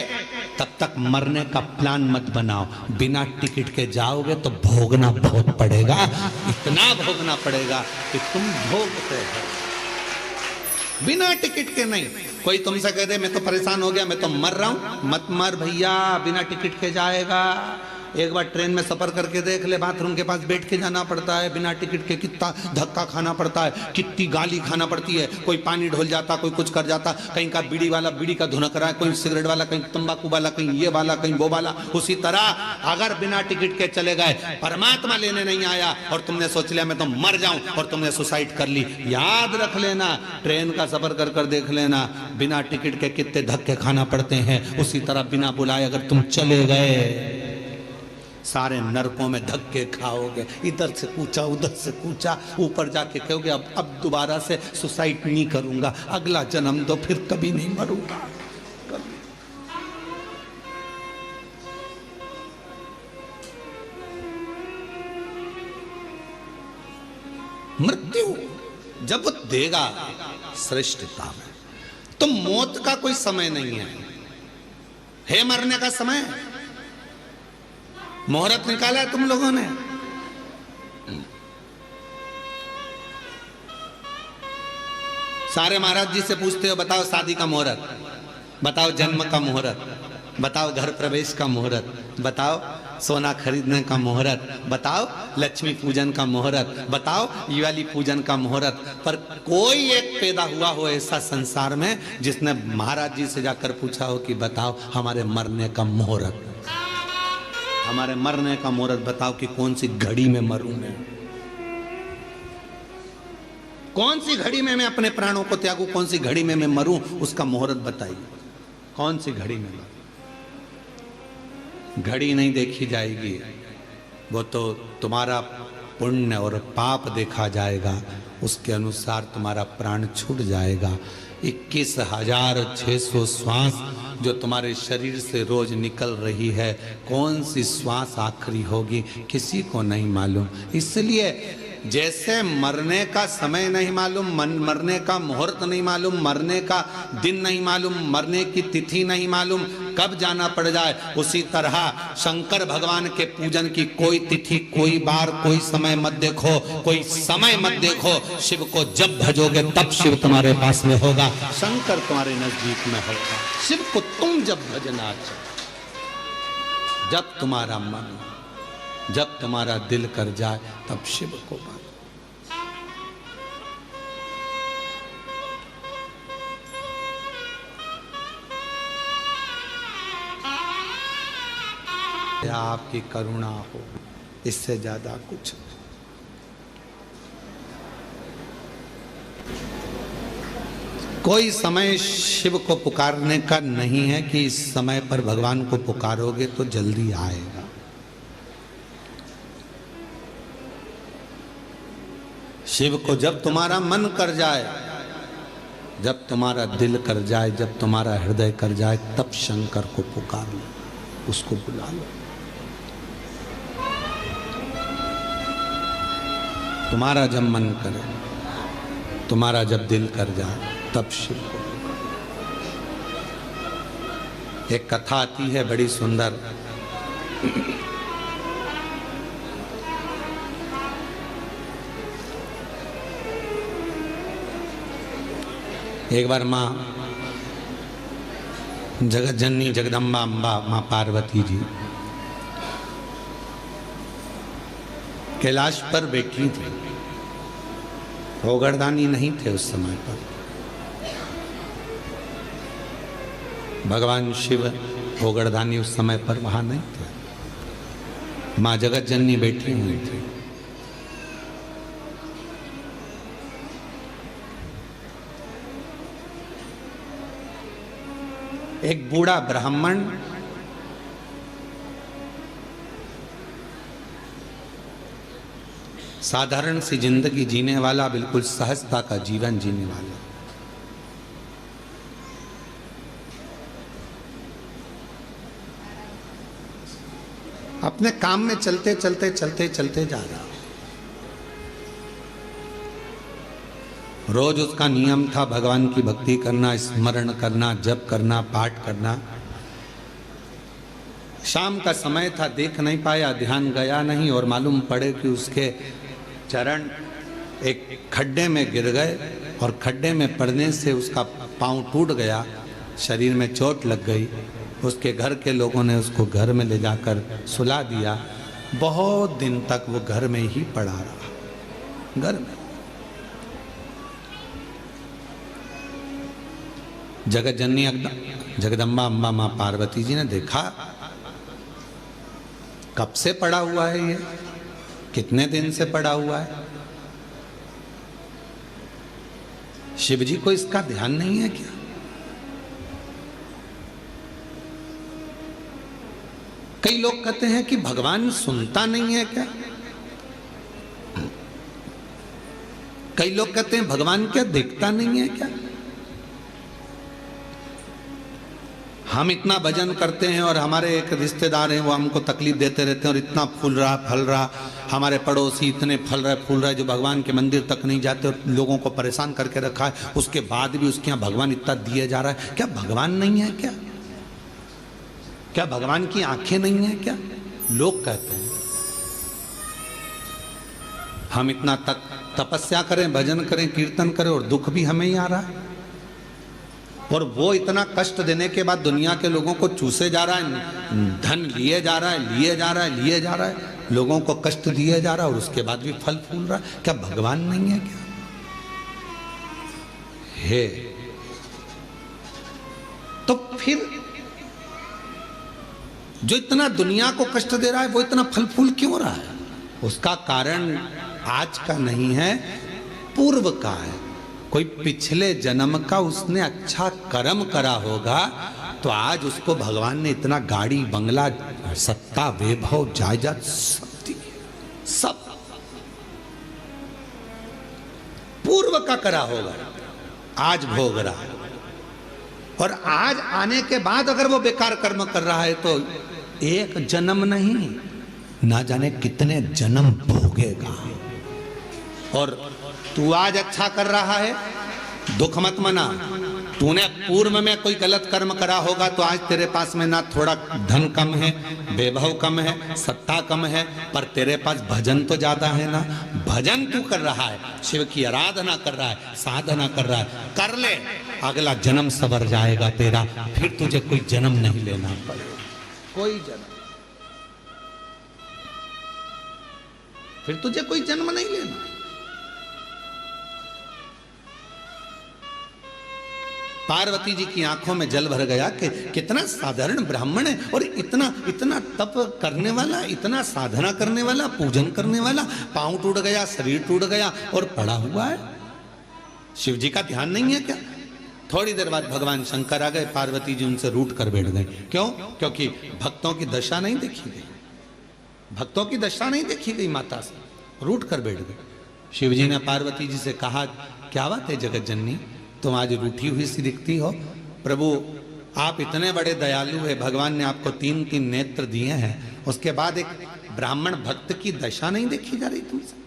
Speaker 3: तब तक मरने का प्लान मत बनाओ। बिना टिकट के जाओगे तो भोगना बहुत पड़ेगा, इतना भोगना पड़ेगा कि तुम भोगते हो। बिना टिकट के नहीं। कोई तुमसे कह दे मैं तो परेशान हो गया, मैं तो मर रहा हूं, मत मर भैया, बिना टिकट के जाएगा। एक बार ट्रेन में सफर करके देख ले, बाथरूम के पास बैठ के जाना पड़ता है, बिना टिकट के कितना धक्का खाना पड़ता है, कितनी गाली खाना पड़ती है। कोई पानी ढोल जाता, कोई कुछ कर जाता, कहीं का बीड़ी वाला बीड़ी का धुनक रहा है, कोई सिगरेट वाला, कहीं तंबाकू वाला, कहीं ये वाला, कहीं वो वाला। उसी तरह अगर बिना टिकट के चले गए, परमात्मा लेने नहीं आया और तुमने सोच लिया मैं तो मर जाऊं और तुमने सुसाइड कर ली, याद रख लेना, ट्रेन का सफर कर कर देख लेना, बिना टिकट के कितने धक्के खाना पड़ते हैं। उसी तरह बिना बुलाए अगर तुम चले गए, सारे नरकों में धक्के खाओगे, इधर से कूचा उधर से कूचा, ऊपर जाके कहोगे अब दोबारा से सुसाइड नहीं करूंगा, अगला जन्म दो, फिर कभी नहीं मरूंगा। मृत्यु जब वो देगा श्रेष्ठता में, तो मौत का कोई समय नहीं है मरने का समय। मुहूर्त निकाला है तुम लोगों ने, सारे महाराज जी से पूछते हो बताओ शादी का मुहूर्त, बताओ जन्म का मुहूर्त, बताओ घर प्रवेश का मुहूर्त, बताओ सोना खरीदने का मुहूर्त, बताओ लक्ष्मी पूजन का मुहूर्त, बताओ दिवाली पूजन का मुहूर्त। पर कोई एक पैदा हुआ हो ऐसा संसार में जिसने महाराज जी से जाकर पूछा हो कि बताओ हमारे मरने का मुहूर्त, हमारे मरने का मुहूर्त बताओ कि कौन सी घड़ी में मरूं मैं, कौन सी घड़ी में मैं अपने प्राणों को त्यागूं, कौन सी घड़ी में मैं मरूं, उसका मुहूर्त बताइए। कौन सी घड़ी में मरूं? घड़ी नहीं देखी जाएगी, वो तो तुम्हारा पुण्य और पाप देखा जाएगा, उसके अनुसार तुम्हारा प्राण छूट जाएगा। 21,600 श्वास जो तुम्हारे शरीर से रोज निकल रही है, कौन सी श्वास आखिरी होगी किसी को नहीं मालूम। इसलिए जैसे मरने का समय नहीं मालूम, मरने का मुहूर्त नहीं मालूम, मरने का दिन नहीं मालूम, मरने की तिथि नहीं मालूम, कब जाना पड़ जाए, उसी तरह शंकर भगवान के पूजन की कोई तिथि, कोई बार, कोई समय मत देखो, कोई समय मत देखो। शिव को जब भजोगे तब शिव तुम्हारे पास में होगा, शंकर तुम्हारे नजदीक में होगा। शिव को तुम जब भजना जब तुम्हारा मन, जब तुम्हारा दिल कर जाए तब शिव को भजो। आपकी करुणा हो, इससे ज्यादा कुछ नहीं। कोई समय शिव को पुकारने का नहीं है कि इस समय पर भगवान को पुकारोगे तो जल्दी आएगा। शिव को जब तुम्हारा मन कर जाए, जब तुम्हारा दिल कर जाए, जब तुम्हारा हृदय कर जाए, तब शंकर को पुकार लो, उसको बुला लो। तुम्हारा जब मन करे, तुम्हारा जब दिल कर जाए, तब शिव को। एक कथा आती है बड़ी सुंदर, एक बार माँ जगत जननी जगदम्बा अम्बा माँ पार्वती जी कैलाश पर बैठी थी। भोगरदानी नहीं थे उस समय पर, भगवान शिव भोगरदानी उस समय पर वहां नहीं थे, माँ जगत जननी बैठी हुई थी। एक बूढ़ा ब्राह्मण साधारण सी जिंदगी जीने वाला, बिल्कुल सहजता का जीवन जीने वाला, अपने काम में चलते चलते चलते चलते जा रहा। रोज उसका नियम था भगवान की भक्ति करना, स्मरण करना, जप करना, पाठ करना। शाम का समय था, देख नहीं पाया, ध्यान गया नहीं और मालूम पड़े कि उसके चरण एक खड्डे में गिर गए और खड्डे में पड़ने से उसका पांव टूट गया, शरीर में चोट लग गई। उसके घर के लोगों ने उसको घर में ले जाकर सुला दिया। बहुत दिन तक वो घर में ही पड़ा रहा, घर में। जगत जननी जगदम्बा अम्बा माँ पार्वती जी ने देखा कब से पड़ा हुआ है ये, कितने दिन से पड़ा हुआ है। शिव जी को इसका ध्यान नहीं है क्या? कई लोग कहते हैं कि भगवान सुनता नहीं है क्या? कई लोग कहते हैं भगवान क्या देखता नहीं है क्या? हम इतना भजन करते हैं और हमारे एक रिश्तेदार हैं वो हमको तकलीफ देते रहते हैं और इतना फूल रहा फल रहा, हमारे पड़ोसी इतने फल रहे फूल रहे जो भगवान के मंदिर तक नहीं जाते और लोगों को परेशान करके रखा है, उसके बाद भी उसके यहाँ भगवान इतना दिए जा रहा है। क्या भगवान नहीं है क्या? क्या भगवान की आंखें नहीं है क्या? लोग कहते हैं। हम इतना तपस्या करें, भजन करें, कीर्तन करें और दुख भी हमें ही आ रहा है। और वो इतना कष्ट देने के बाद दुनिया के लोगों को चूसे जा रहा है, धन लिए जा रहा है, लिए जा रहा है, लिए जा रहा है, लोगों को कष्ट दिए जा रहा है और उसके बाद भी फल फूल रहा है। क्या भगवान नहीं है क्या? है तो फिर जो इतना दुनिया को कष्ट दे रहा है वो इतना फल फूल क्यों रहा है? उसका कारण आज का नहीं है, पूर्व का है। कोई पिछले जन्म का उसने अच्छा कर्म करा होगा तो आज उसको भगवान ने इतना गाड़ी बंगला सत्ता वैभव जायदाद सब दी, सब पूर्व का करा होगा, आज भोग रहा है। और आज आने के बाद अगर वो बेकार कर्म कर रहा है तो एक जन्म नहीं ना जाने कितने जन्म भोगेगा। और तू आज अच्छा कर रहा है, दुख मत मना। तूने पूर्व में कोई गलत कर्म करा होगा तो आज तेरे पास में ना थोड़ा धन कम है, वैभव कम है, सत्ता कम है, पर तेरे पास भजन तो ज्यादा है ना। भजन तू कर रहा है, शिव की आराधना कर रहा है, साधना कर रहा है, कर ले, अगला जन्म सवर जाएगा तेरा। फिर तुझे कोई जन्म नहीं लेना पड़ेगा, कोई जन्म, फिर तुझे कोई जन्म नहीं लेना। पार्वती जी की आंखों में जल भर गया कि कितना साधारण ब्राह्मण है और इतना इतना तप करने वाला, इतना साधना करने वाला, पूजन करने वाला, पांव टूट गया, शरीर टूट गया और पड़ा हुआ है। शिव जी का ध्यान नहीं है क्या? थोड़ी देर बाद भगवान शंकर आ गए, पार्वती जी उनसे रूठ कर बैठ गए। क्यों? क्योंकि भक्तों की दशा नहीं देखी गई, भक्तों की दशा नहीं देखी गई, माता से रूठ कर बैठ गए। शिव जी ने पार्वती जी से कहा, क्या बात है जगत जननी, तुम आज रूठी हुई सी दिखती हो। प्रभु आप इतने बड़े दयालु है, भगवान ने आपको 3-3 नेत्र दिए हैं, उसके बाद एक ब्राह्मण भक्त की दशा नहीं देखी जा रही तुमसे?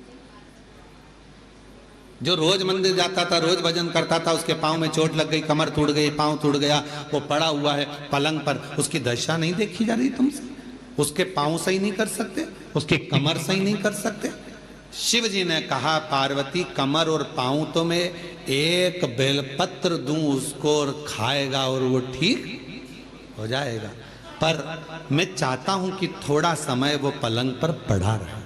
Speaker 3: जो रोज मंदिर जाता था, रोज भजन करता था, उसके पांव में चोट लग गई, कमर टूट गई, पांव टूट गया, वो पड़ा हुआ है पलंग पर, उसकी दशा नहीं देखी जा रही तुमसे? उसके पांव सही नहीं कर सकते, उसकी कमर सही नहीं कर सकते? शिव जी ने कहा, पार्वती कमर और पांव तो मैं एक बेलपत्र दूं उसको और खाएगा और वो ठीक हो जाएगा, पर मैं चाहता हूं कि थोड़ा समय वो पलंग पर पड़ा रहे,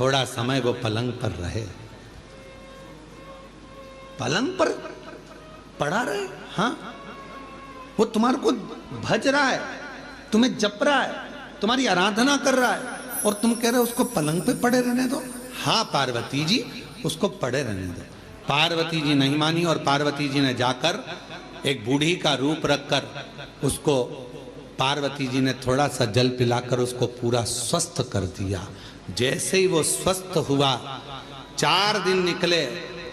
Speaker 3: थोड़ा समय वो पलंग पर रहे, पलंग पर पड़ा रहे। हाँ, वो तुम्हारे को भज रहा है, तुम्हें जप रहा है, तुम्हारी आराधना कर रहा है और तुम कह रहे हो उसको पलंग पे पड़े रहने दो। हाँ पार्वती जी, उसको पड़े रहने दो। पार्वती जी नहीं मानी और पार्वती जी ने जाकर एक बूढ़ी का रूप रखकर उसको, पार्वती जी ने थोड़ा सा जल पिलाकर उसको पूरा स्वस्थ कर दिया। जैसे ही वो स्वस्थ हुआ, 4 दिन निकले,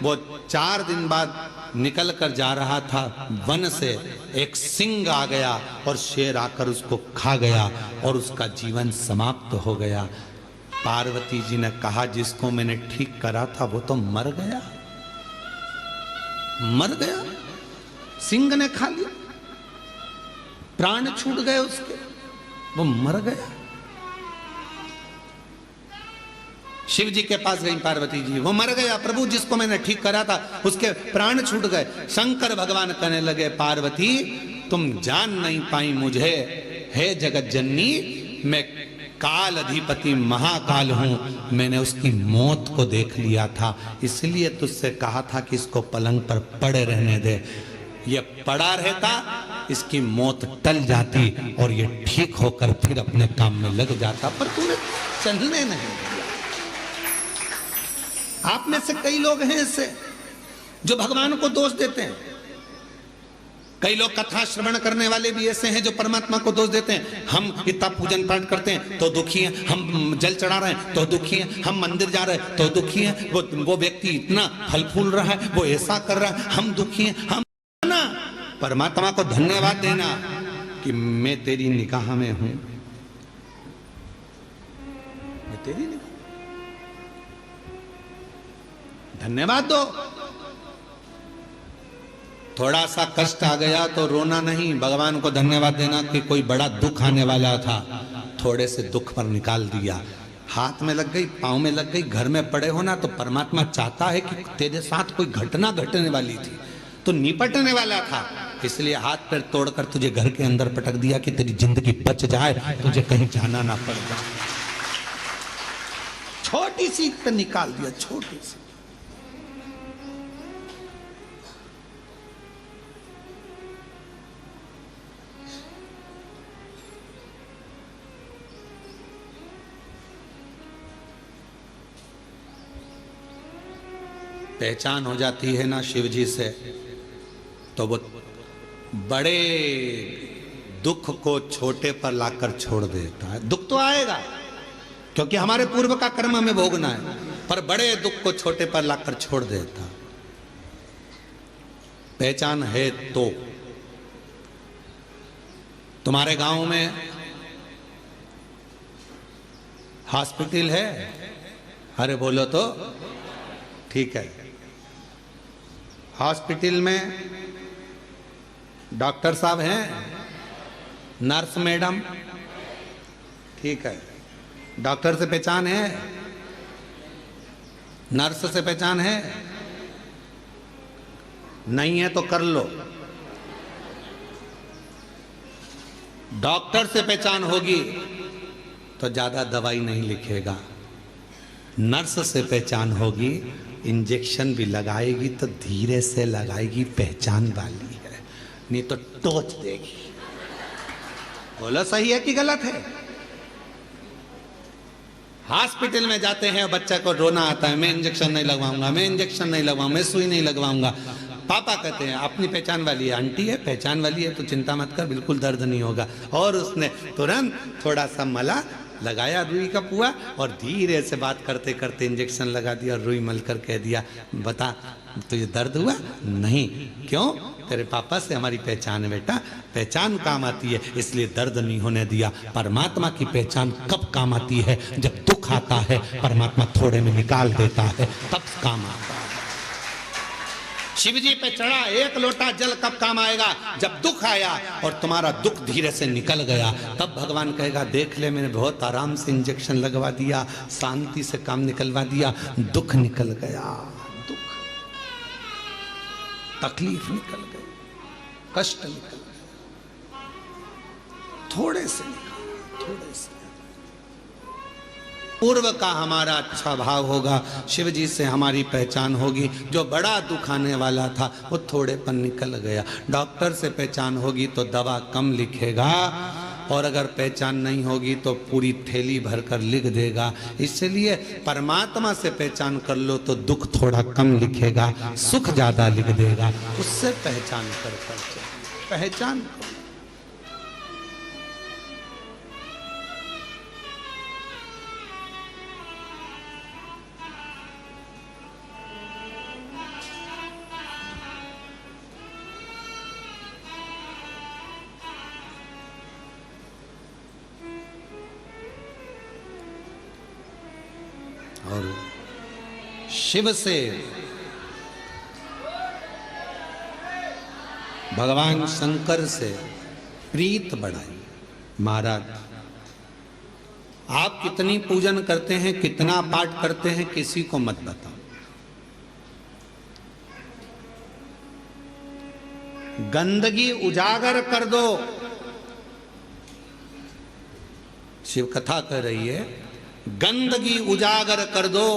Speaker 3: वो 4 दिन बाद निकल कर जा रहा था, वन से एक सिंह आ गया और शेर आकर उसको खा गया और उसका जीवन समाप्त हो गया। पार्वती जी ने कहा जिसको मैंने ठीक करा था वो तो मर गया, मर गया, सिंह ने खा लिया, प्राण छूट गए उसके, वो मर गया। शिव जी के पास गई पार्वती जी, वो मर गया प्रभु, जिसको मैंने ठीक करा था उसके प्राण छूट गए। शंकर भगवान कहने लगे पार्वती तुम जान नहीं पाई मुझे, हे जगत जननी, मैं काल अधिपति महाकाल हूं, मैंने उसकी मौत को देख लिया था, इसलिए तुझसे कहा था कि इसको पलंग पर पड़े रहने दे। ये पड़ा रहता, इसकी मौत टल जाती और ये ठीक होकर फिर अपने काम में लग जाता, पर तूने चलने नहीं दिया। आप में से कई लोग हैं ऐसे जो भगवान को दोष देते हैं, कई लोग कथा श्रवण करने वाले भी ऐसे हैं जो परमात्मा को दोष देते हैं। हम इतना पूजन पाठ करते हैं तो दुखी हैं, हम जल चढ़ा रहे हैं तो दुखी हैं, हम मंदिर जा रहे हैं तो दुखी हैं, वो व्यक्ति इतना फल फूल रहा है, वो ऐसा कर रहा है, हम दुखी हैं। हम ना परमात्मा को धन्यवाद देना कि मैं तेरी निगाह में हूं, मैं तेरी निगाह, धन्यवाद दो। थोड़ा सा कष्ट आ गया तो रोना नहीं, भगवान को धन्यवाद देना कि कोई बड़ा दुख आने वाला था, थोड़े से दुख पर निकाल दिया। हाथ में लग गई, पांव में लग गई, घर में पड़े हो ना, तो परमात्मा चाहता है कि तेरे साथ कोई घटना घटने वाली थी तो निपटने वाला था, इसलिए हाथ पैर तोड़कर तुझे घर के अंदर पटक दिया कि तेरी जिंदगी बच जाए, तुझे कहीं जाना ना पड़ जाए। छोटी सी पे निकाल दिया, छोटी सी। पहचान हो जाती है ना शिव जी से, तो वो बड़े दुख को छोटे पर लाकर छोड़ देता है। दुख तो आएगा क्योंकि हमारे पूर्व का कर्म हमें भोगना है, पर बड़े दुख को छोटे पर लाकर छोड़ देता। पहचान है तो तुम्हारे गांव में हॉस्पिटल है? अरे बोलो तो ठीक है। हॉस्पिटल में डॉक्टर साहब हैं, नर्स मैडम, ठीक है। डॉक्टर से पहचान है, नर्स से पहचान है, नहीं है तो कर लो। डॉक्टर से पहचान होगी तो ज्यादा दवाई नहीं लिखेगा, नर्स से पहचान होगी, इंजेक्शन भी लगाएगी तो धीरे से लगाएगी, पहचान वाली है, नहीं तो टोच देगी। बोलो सही है कि गलत है? हॉस्पिटल में जाते हैं, बच्चा को रोना आता है, मैं इंजेक्शन नहीं लगवाऊंगा, मैं इंजेक्शन नहीं लगवाऊंगा, मैं सुई नहीं लगवाऊंगा। पापा कहते हैं अपनी पहचान वाली है, आंटी है पहचान वाली है तो चिंता मत कर, बिल्कुल दर्द नहीं होगा। और उसने तुरंत थोड़ा सा मला लगाया रुई का पुआ और धीरे से बात करते करते इंजेक्शन लगा दिया और रुई मल कर कह दिया बता तुझे दर्द हुआ? नहीं। क्यों? तेरे पापा से हमारी पहचान है बेटा, पहचान काम आती है इसलिए दर्द नहीं होने दिया। परमात्मा की पहचान कब काम आती है? जब दुख आता है, परमात्मा थोड़े में निकाल देता है, तब काम आता है। शिव जी पे चढ़ा एक लोटा जल कब काम आएगा? जब दुख आया और तुम्हारा दुख धीरे से निकल गया, तब भगवान कहेगा देख ले मैंने बहुत आराम से इंजेक्शन लगवा दिया, शांति से काम निकलवा दिया, दुख निकल गया, दुख तकलीफ निकल गई, कष्ट निकल गया, थोड़े से निकल, थोड़े से। पूर्व का हमारा अच्छा भाव होगा, शिव जी से हमारी पहचान होगी, जो बड़ा दुख आने वाला था वो थोड़े पर निकल गया। डॉक्टर से पहचान होगी तो दवा कम लिखेगा, और अगर पहचान नहीं होगी तो पूरी थैली भर कर लिख देगा। इसलिए परमात्मा से पहचान कर लो तो दुख थोड़ा कम लिखेगा, सुख ज्यादा लिख देगा। उससे पहचान कर पहचान। और शिव से भगवान शंकर से प्रीत बढ़ाई। महाराज आप कितनी पूजन करते हैं, कितना पाठ करते हैं, किसी को मत बताओ। गंदगी उजागर कर दो। शिव कथा कह रही है गंदगी उजागर कर दो,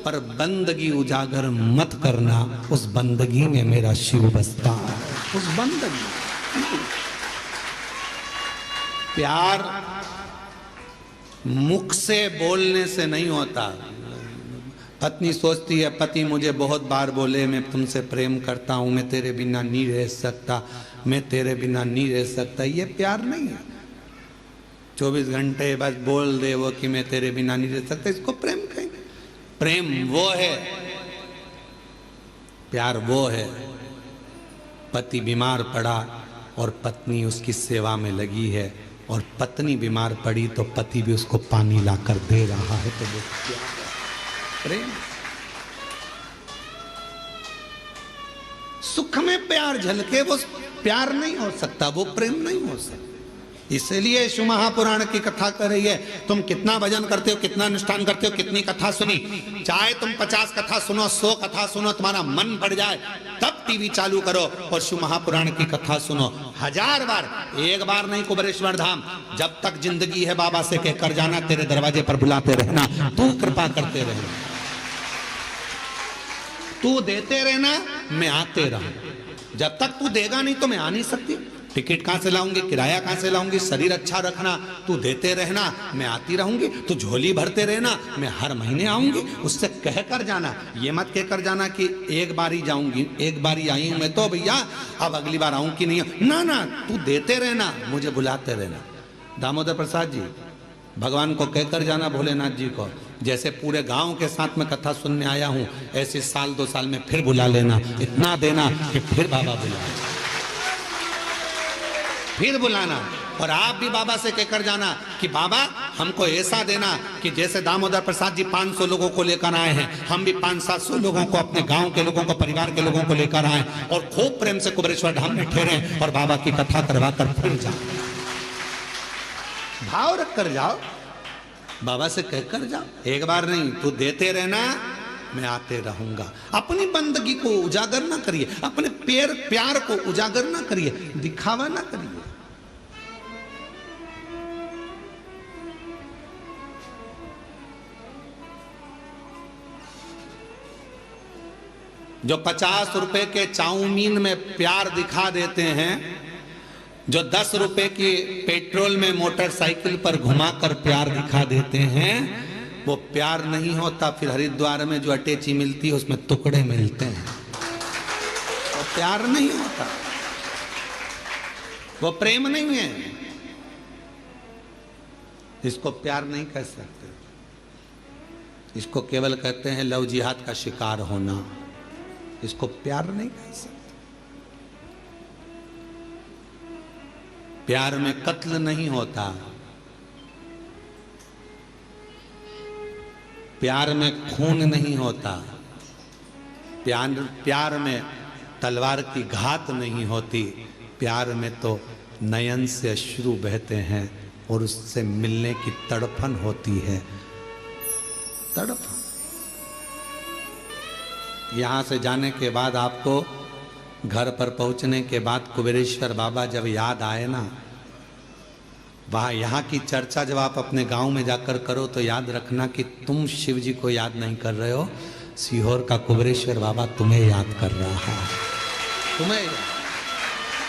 Speaker 3: पर बंदगी उजागर मत करना। उस बंदगी में मेरा शिव बसता है। उस बंदगी, प्यार मुख से बोलने से नहीं होता। पत्नी सोचती है पति मुझे बहुत बार बोले मैं तुमसे प्रेम करता हूं, मैं तेरे बिना नहीं रह सकता, मैं तेरे बिना नहीं रह सकता। ये प्यार नहीं है। 24 घंटे बस बोल दे वो कि मैं तेरे बिना नहीं रह सकता, इसको प्रेम कहेंगे? प्रेम वो है, प्यार वो है। पति बीमार पड़ा और पत्नी उसकी सेवा में लगी है, और पत्नी बीमार पड़ी तो पति भी उसको पानी लाकर दे रहा है, तो वो प्यार है, प्रेम। सुख में प्यार झलके वो प्यार नहीं हो सकता, वो प्रेम नहीं हो सकता। इसलिए शिव महापुराण की कथा कर रही है। तुम कितना भजन करते हो, कितना अनुष्ठान करते हो, कितनी कथा सुनी, चाहे तुम 50 कथा सुनो, 100 कथा सुनो, तुम्हारा मन बढ़ जाए तब टीवी चालू करो और शिव महापुराण की कथा सुनो 1000 बार। एक बार नहीं, कुबेरेश्वर धाम जब तक जिंदगी है बाबा से कहकर जाना, तेरे दरवाजे पर बुलाते रहना, तू कृपा करते रहना, तू देते रहना, मैं आते रहूं। जब तक तू देगा नहीं तो मैं आ नहीं सकती। टिकट कहां से लाऊंगी, किराया कहां से लाऊंगी, शरीर अच्छा रखना, तू देते रहना, मैं आती रहूंगी। तू झोली भरते रहना, मैं हर महीने आऊंगी। उससे कह कर जाना, ये मत कह कर जाना कि एक बार ही जाऊंगी, एक बार ही आई हूं मैं तो भैया, अब अगली बार आऊं कि नहीं। ना ना, तू देते रहना, मुझे बुलाते रहना। दामोदर प्रसाद जी भगवान को कहकर जाना, भोलेनाथ जी को, जैसे पूरे गांव के साथ में कथा सुनने आया हूं, ऐसे साल 2 साल में फिर बुला लेना। इतना देना कि फिर बाबा बुलाए, फिर बुलाना। और आप भी बाबा से कहकर जाना कि बाबा हमको ऐसा देना कि जैसे दामोदर प्रसाद जी 500 लोगों को लेकर आए हैं, हम भी 500-700 लोगों को, अपने गांव के लोगों को, परिवार के लोगों को लेकर आए और खूब प्रेम से कुबेरेश्वर धाम में ठहरे और बाबा की कथा करवा कर फिर जाओ। भाव रख कर जाओ, बाबा से कहकर जाओ। एक बार नहीं, तू देते रहना, मैं आते रहूंगा। अपनी बंदगी को उजागर ना करिए, अपने प्यार को उजागर ना करिए, दिखावा ना करिए। जो 50 रुपए के चाउमीन में प्यार दिखा देते हैं, जो 10 रुपए की पेट्रोल में मोटरसाइकिल पर घुमाकर प्यार दिखा देते हैं, वो प्यार नहीं होता। फिर हरिद्वार में जो अटैची मिलती है उसमें टुकड़े मिलते हैं, वो प्यार नहीं होता, वो प्रेम नहीं है। इसको प्यार नहीं कह सकते, इसको केवल कहते हैं लव जिहाद का शिकार होना। इसको प्यार नहीं कह सकते। प्यार में कत्ल नहीं होता, प्यार में खून नहीं होता, प्यार में तलवार की घात नहीं होती। प्यार में तो नयन से अश्रु बहते हैं और उससे मिलने की तड़पन होती है, तड़पन। यहाँ से जाने के बाद आपको घर पर पहुँचने के बाद कुबेरेश्वर बाबा जब याद आए ना, वहाँ यहाँ की चर्चा जब आप अपने गांव में जाकर करो तो याद रखना कि तुम शिव जी को याद नहीं कर रहे हो, सीहोर का कुबेरेश्वर बाबा तुम्हें याद कर रहा है, तुम्हें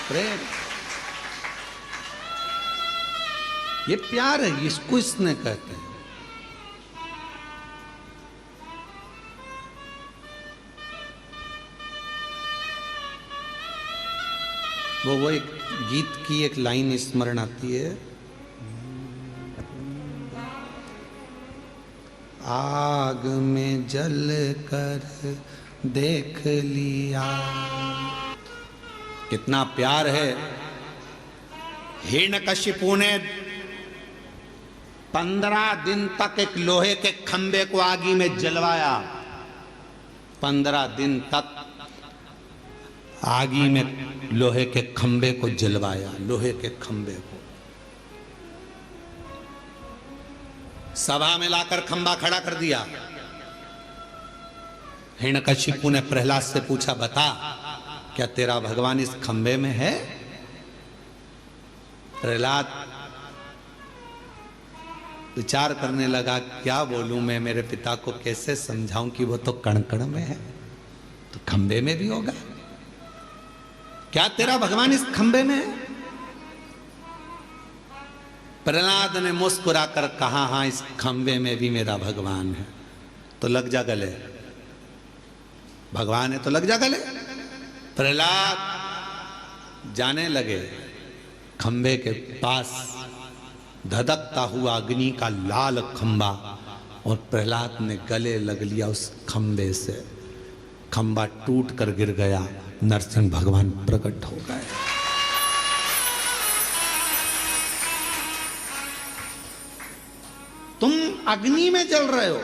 Speaker 3: प्रेम। ये प्यार है, इसको इसने कहते हैं। वो एक गीत की एक लाइन स्मरण आती है, आग में जल कर देख लिया। कितना प्यार है। हिरण्यकशिपु ने 15 दिन तक एक लोहे के खंबे को आगी में जलवाया। 15 दिन तक आगी में लोहे के खंबे को जलवाया, लोहे के खंबे को। सभा में लाकर खंबा खड़ा कर दिया। हिरण्यकशिपु ने प्रहलाद से पूछा, बता क्या तेरा भगवान इस खंबे में है? प्रहलाद विचार करने लगा, क्या बोलूं मैं, मेरे पिता को कैसे समझाऊं कि वो तो कण कण में है, तो खंबे में भी होगा। क्या तेरा भगवान इस खंबे में है? प्रहलाद ने मुस्कुराकर कहा, हां इस खंबे में भी मेरा भगवान है। तो लग जा गले, भगवान है तो लग जा गले। प्रहलाद जाने लगे। खंबे के पास धधकता हुआ अग्नि का लाल खंबा, और प्रहलाद ने गले लग लिया उस खंबे से। खंबा टूट कर गिर गया, नरसिंह भगवान प्रकट हो गए। तुम अग्नि में जल रहे हो,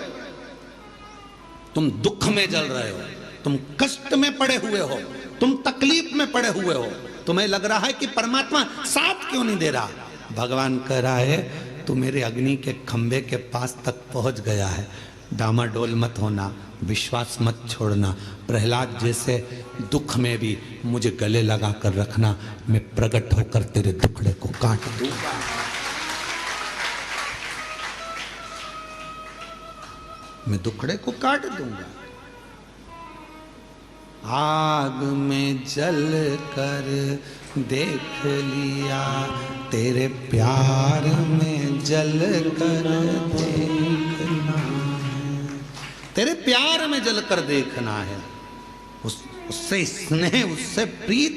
Speaker 3: तुम दुख में जल रहे हो, तुम कष्ट में पड़े हुए हो, तुम तकलीफ में पड़े हुए हो। तुम्हें लग रहा है कि परमात्मा साथ क्यों नहीं दे रहा? भगवान कह रहा है तू मेरे अग्नि के खंबे के पास तक पहुंच गया है, डामाडोल मत होना, विश्वास मत छोड़ना। प्रहलाद जैसे दुख में भी मुझे गले लगा कर रखना, मैं प्रकट होकर तेरे दुखड़े को काट दूंगा। मैं दुखड़े को काट दूंगा। आग में जल कर देख लिया, तेरे प्यार में जल कर देखना है, तेरे प्यार में जल कर देखना है। उससे स्नेह, उससे प्रीत,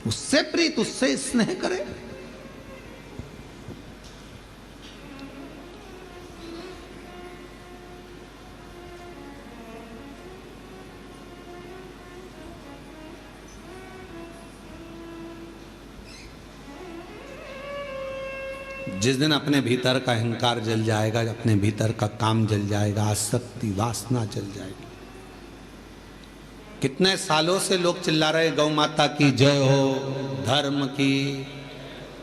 Speaker 3: उससे प्रीत, उससे स्नेह करे। जिस दिन अपने भीतर का अहंकार जल जाएगा, अपने भीतर का काम जल जाएगा, आसक्ति वासना जल जाएगी। कितने सालों से लोग चिल्ला रहे गौ माता की जय हो, धर्म की,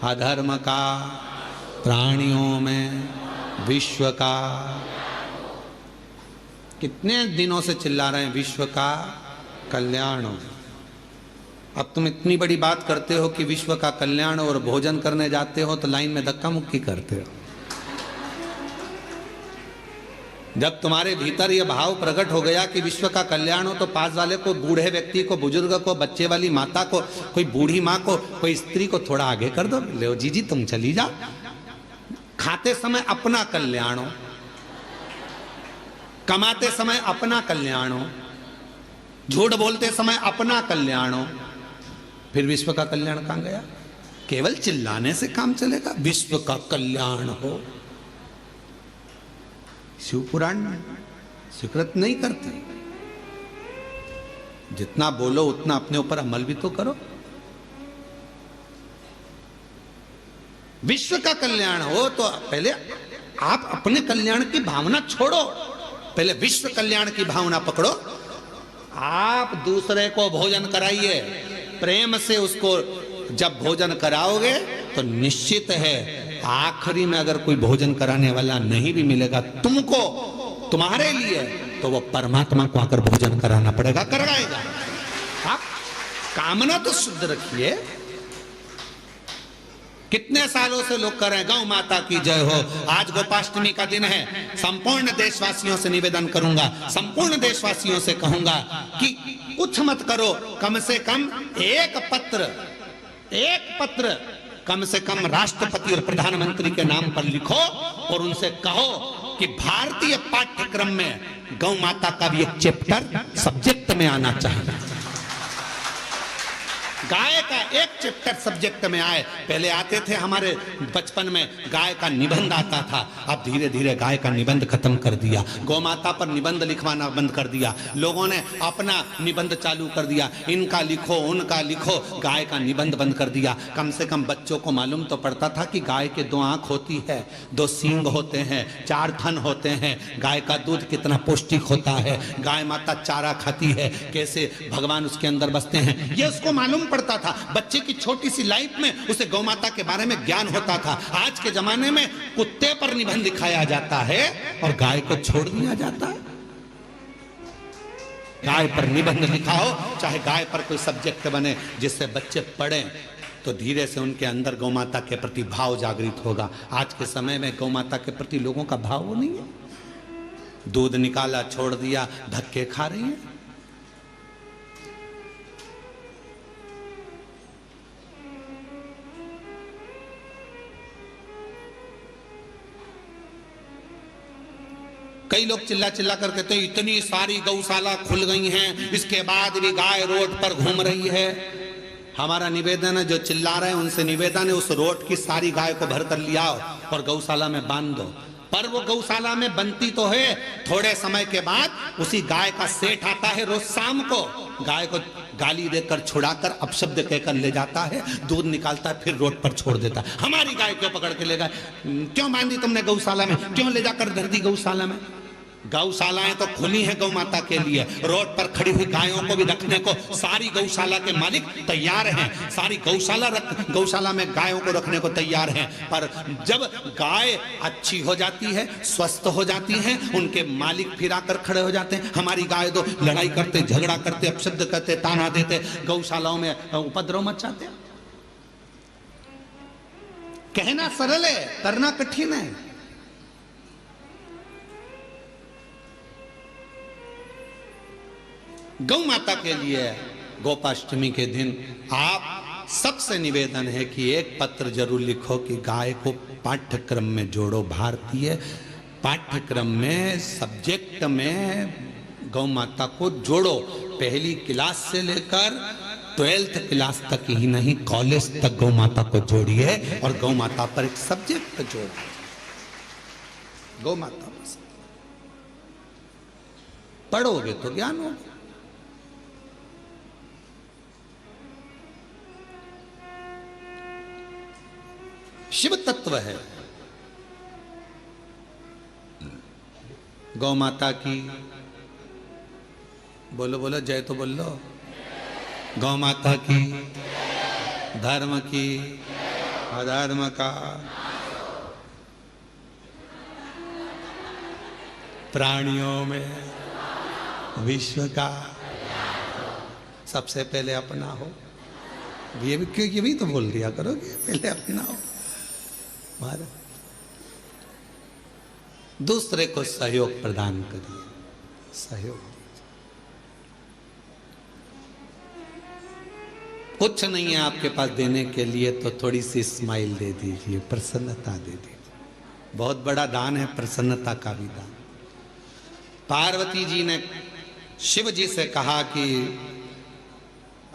Speaker 3: अधर्म का, प्राणियों में, विश्व का। कितने दिनों से चिल्ला रहे हैं विश्व का कल्याण हो। अब तुम इतनी बड़ी बात करते हो कि विश्व का कल्याण और भोजन करने जाते हो तो लाइन में धक्का मुक्की करते हो। जब तुम्हारे भीतर यह भाव प्रकट हो गया कि विश्व का कल्याण हो, तो पास वाले को, बूढ़े व्यक्ति को, बुजुर्ग को, बच्चे वाली माता को, कोई बूढ़ी माँ को, कोई स्त्री को थोड़ा आगे कर दो। ले जी तुम चली जाओ। खाते समय अपना कल्याण हो, कमाते समय अपना कल्याण हो, झूठ बोलते समय अपना कल्याण हो, फिर विश्व का कल्याण कहां गया? केवल चिल्लाने से काम चलेगा? विश्व का कल्याण हो। शिव पुराण स्वीकृत नहीं करते। जितना बोलो उतना अपने ऊपर अमल भी तो करो। विश्व का कल्याण हो तो पहले आप अपने कल्याण की भावना छोड़ो, पहले विश्व कल्याण की भावना पकड़ो। आप दूसरे को भोजन कराइए, प्रेम से उसको जब भोजन कराओगे तो निश्चित है आखिरी में अगर कोई भोजन कराने वाला नहीं भी मिलेगा तुमको, तुम्हारे लिए, तो वो परमात्मा को आकर भोजन कराना पड़ेगा, कराएगा। आप कामना तो शुद्ध रखिए। कितने सालों से लोग कर रहे हैं गौ माता की जय हो। आज गोपाष्टमी का दिन है। संपूर्ण देशवासियों से निवेदन करूंगा, संपूर्ण देशवासियों से कहूंगा कि कुछ मत करो, कम से कम एक पत्र कम से कम राष्ट्रपति और प्रधानमंत्री के नाम पर लिखो और उनसे कहो कि भारतीय पाठ्यक्रम में गौ माता का भी एक चैप्टर सब्जेक्ट में आना चाहिए। गाय का एक चैप्टर सब्जेक्ट में आए। पहले आते थे हमारे बचपन में गाय का निबंध आता था, अब धीरे धीरे गाय का निबंध खत्म कर दिया, गौ माता पर निबंध लिखवाना बंद कर दिया, लोगों ने अपना निबंध चालू कर दिया, इनका लिखो उनका लिखो, गाय का निबंध बंद कर दिया। कम से कम बच्चों को मालूम तो पड़ता था कि गाय के 2 आंख होती है, 2 सींग होते हैं, 4 थन होते हैं, गाय का दूध कितना पौष्टिक होता है, गाय माता चारा खाती है, कैसे भगवान उसके अंदर बसते हैं, ये उसको मालूम पड़ता था। बच्चे की छोटी सी लाइफ में उसे गौ माता के बारे में ज्ञान होता था। आज के जमाने में कुत्ते पर निबंध लिखाया जाता है और गाय को छोड़ दिया जाता है। गाय पर निबंध लिखाओ, चाहे गाय पर कोई सब्जेक्ट बने जिससे बच्चे पढ़ें, तो धीरे से उनके अंदर गौ माता के प्रति भाव जागृत होगा। आज के समय में गौ माता के प्रति लोगों का भाव नहीं है, दूध निकाला छोड़ दिया, धक्के खा रही है। कई लोग चिल्ला चिल्ला कर कहते हैं इतनी सारी गौशाला खुल गई हैं, इसके बाद भी गाय रोड पर घूम रही है। हमारा निवेदन है, जो चिल्ला रहे हैं उनसे निवेदन है, उस रोड की सारी गाय को भर कर लिया और गौशाला में बांध दो। पर वो गौशाला में बनती तो है, थोड़े समय के बाद उसी गाय का सेठ आता है, रोज शाम को गाय को गाली देकर छुड़ाकर अपशब्द कहकर ले जाता है, दूध निकालता है, फिर रोड पर छोड़ देता है। हमारी गाय क्यों पकड़ के ले गए, क्यों बांधी तुमने गौशाला में, क्यों ले जाकर धर दी गौशाला में। गौशालाएं तो खुली हैं गौ माता के लिए, रोड पर खड़ी हुई गायों को भी रखने को सारी गौशाला के मालिक तैयार हैं, सारी गौशाला में गायों को रखने को तैयार हैं। पर जब गाय अच्छी हो जाती है, स्वस्थ हो जाती हैं, उनके मालिक फिर आकर खड़े हो जाते हैं। हमारी गाय तो लड़ाई करते, झगड़ा करते, अपशब्द करते, ताना देते, गौशालाओं में उपद्रव मचाते। कहना सरल है, करना कठिन है। गौ माता के लिए गोपाष्टमी के दिन आप सबसे निवेदन है कि एक पत्र जरूर लिखो कि गाय को पाठ्यक्रम में जोड़ो। भारतीय पाठ्यक्रम में सब्जेक्ट में गौ माता को जोड़ो। पहली क्लास से लेकर 12th क्लास तक ही नहीं, कॉलेज तक गौ माता को जोड़िए और गौ माता पर एक सब्जेक्ट जोड़िए। गौ माता पढ़ोगे तो ज्ञान होगा। शिव तत्व है गौ माता की। बोलो बोलो जय तो बोल लो। गौ माता की, धर्म की, अधर्म का, प्राणियों में, विश्व का, सबसे पहले अपना हो। ये भी तो बोल दिया करोगे, पहले अपना हो। दूसरे को सहयोग प्रदान करिए, सहयोग। कुछ नहीं है आपके पास देने के लिए तो थोड़ी सी स्माइल दे दीजिए, प्रसन्नता दे दीजिए। बहुत बड़ा दान है प्रसन्नता का भी दान। पार्वती जी ने शिव जी से कहा कि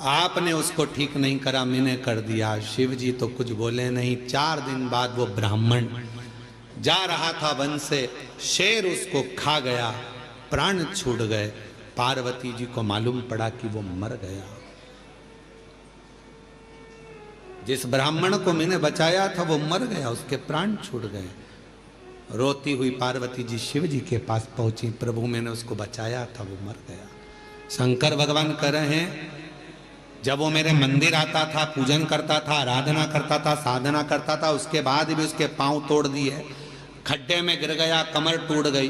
Speaker 3: आपने उसको ठीक नहीं करा, मैंने कर दिया। शिव जी तो कुछ बोले नहीं। 4 दिन बाद वो ब्राह्मण जा रहा था वन से, शेर उसको खा गया, प्राण छूट गए। पार्वती जी को मालूम पड़ा कि वो मर गया। जिस ब्राह्मण को मैंने बचाया था वो मर गया, उसके प्राण छूट गए। रोती हुई पार्वती जी शिव जी के पास पहुंची, प्रभु मैंने उसको बचाया था, वो मर गया। शंकर भगवान कह रहे हैं जब वो मेरे मंदिर आता था, पूजन करता था, आराधना करता था, साधना करता था, उसके बाद भी उसके पांव तोड़ दिए, खड्डे में गिर गया, कमर टूट गई।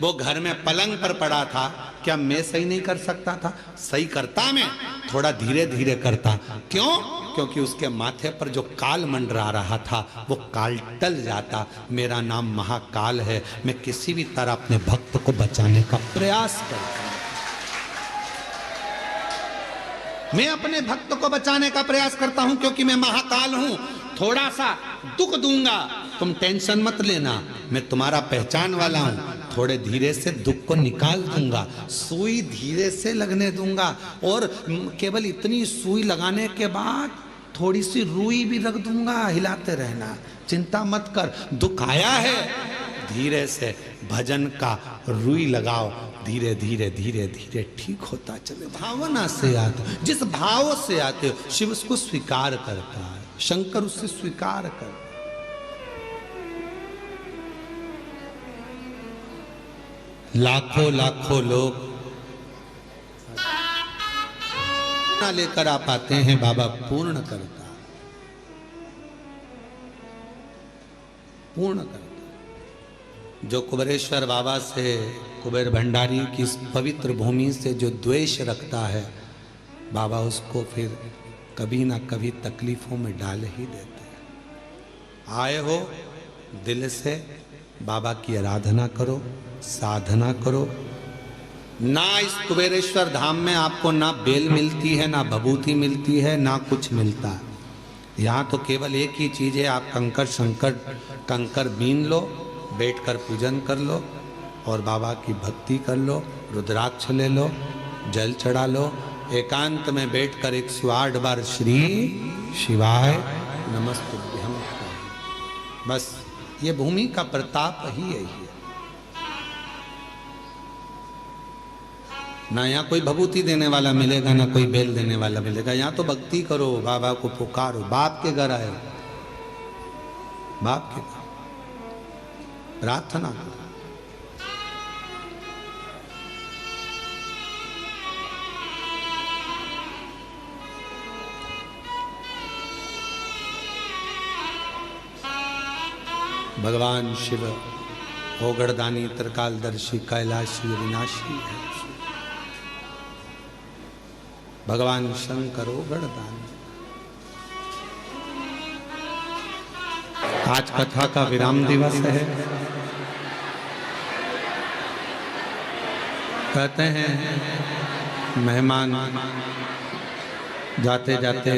Speaker 3: वो घर में पलंग पर पड़ा था, क्या मैं सही नहीं कर सकता था? सही करता, मैं थोड़ा धीरे धीरे करता। क्यों? क्योंकि उसके माथे पर जो काल मंडरा रहा था वो काल टल जाता। मेरा नाम महाकाल है, मैं किसी भी तरह अपने भक्त को बचाने का प्रयास करता। मैं अपने भक्त को बचाने का प्रयास करता हूं क्योंकि मैं महाकाल हूं। थोड़ा सा दुख दूंगा, तुम टेंशन मत लेना, मैं तुम्हारा पहचान वाला हूं। थोड़े धीरे से दुख को निकाल दूंगा, सुई धीरे से लगने दूंगा, और केवल इतनी सुई लगाने के बाद थोड़ी सी रुई भी रख दूंगा, हिलाते रहना, चिंता मत कर। दुख आया है, धीरे से भजन का रुई लगाओ, धीरे धीरे धीरे धीरे ठीक होता चले। भावना से आते, जिस भाव से आते हो शिव उसको स्वीकार करता है, शंकर उससे स्वीकार करता है। लाखों लाखों लोग ना लेकर आ पाते हैं, बाबा पूर्ण करता, पूर्ण करता। जो कुबेरेश्वर बाबा से, कुबेर भंडारी की इस पवित्र भूमि से जो द्वेष रखता है, बाबा उसको फिर कभी ना कभी तकलीफों में डाल ही देते हैं। आए हो दिल से बाबा की आराधना करो, साधना करो। ना इस कुबेरेश्वर धाम में आपको ना बेल मिलती है, ना भभूति मिलती है, ना कुछ मिलता है। यहाँ तो केवल एक ही चीज़ है, आप कंकर बीन लो, बैठकर पूजन कर लो और बाबा की भक्ति कर लो, रुद्राक्ष ले लो, जल चढ़ा लो, एकांत में बैठकर 108 बार श्री शिवाय नमस्तुभ्यम। बस ये भूमि का प्रताप ही यही है। ना यहाँ कोई भभूति देने वाला मिलेगा, ना कोई बेल देने वाला मिलेगा। यहाँ तो भक्ति करो, बाबा को पुकारो। बाप के घर आए, बाप के घर प्रार्थना करो। भगवान शिव होगड़दानी, त्रिकालदर्शी, कैलाशी, विनाशी है। भगवान शंकर होगड़दानी। आज कथा का विराम दिवस है। कहते हैं मेहमान जाते जाते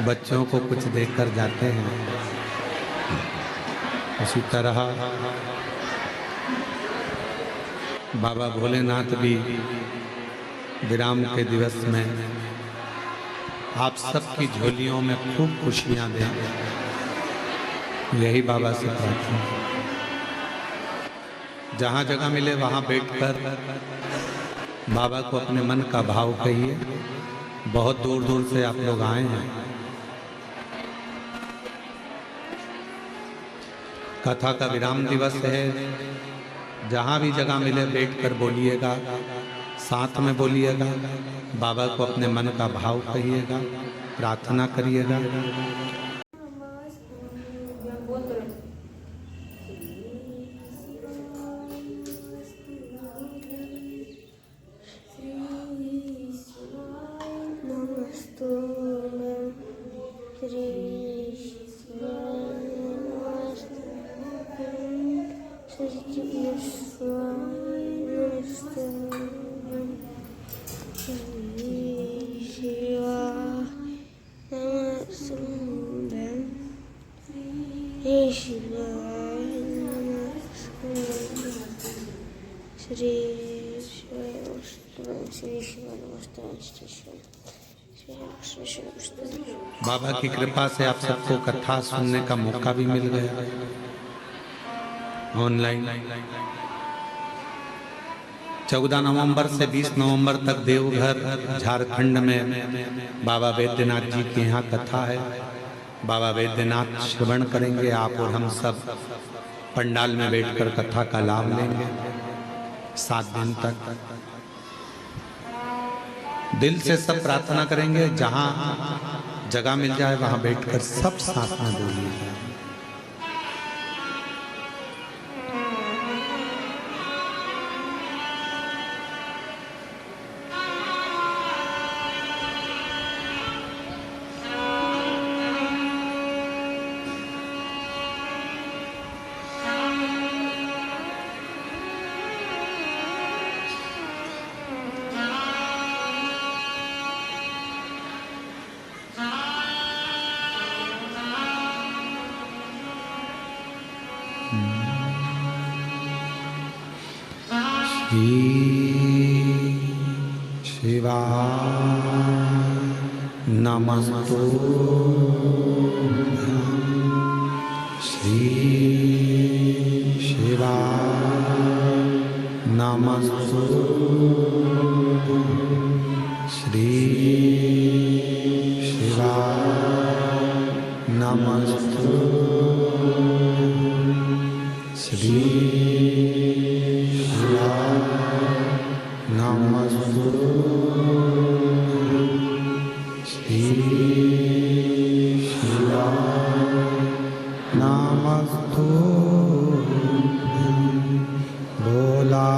Speaker 3: बच्चों को कुछ देकर जाते हैं, उसी तरह बाबा भोलेनाथ भी विराम के दिवस में आप सबकी झोलियों में खूब खुशियां दें, यही बाबा से प्रार्थना। जहाँ जगह मिले वहाँ बैठकर बाबा को अपने मन का भाव कहिए। बहुत दूर दूर से आप लोग आए हैं। कथा का विराम दिवस है। जहाँ भी जगह मिले बैठकर बोलिएगा, साथ में बोलिएगा, बाबा को अपने मन का भाव कहिएगा, प्रार्थना करिएगा। बाबा की कृपा से आप सबको कथा सुनने का मौका भी मिल गया ऑनलाइन। 14 नवंबर से 20 नवंबर तक देवघर झारखंड में बाबा वैद्यनाथ जी के यहाँ कथा है। बाबा वैद्यनाथ श्रवण करेंगे, आप और हम सब पंडाल में बैठकर कथा का लाभ लेंगे 7 दिन तक। दिल से सब प्रार्थना करेंगे, जहाँ जगह मिल जाए वहां बैठकर सब साथ में बोलिए। श्री शिवाय नमस्तुभ्यं श्री शिवाय नमस्तुभ्यं श्री शिवाय नमस्तुभ्यं श्री बोला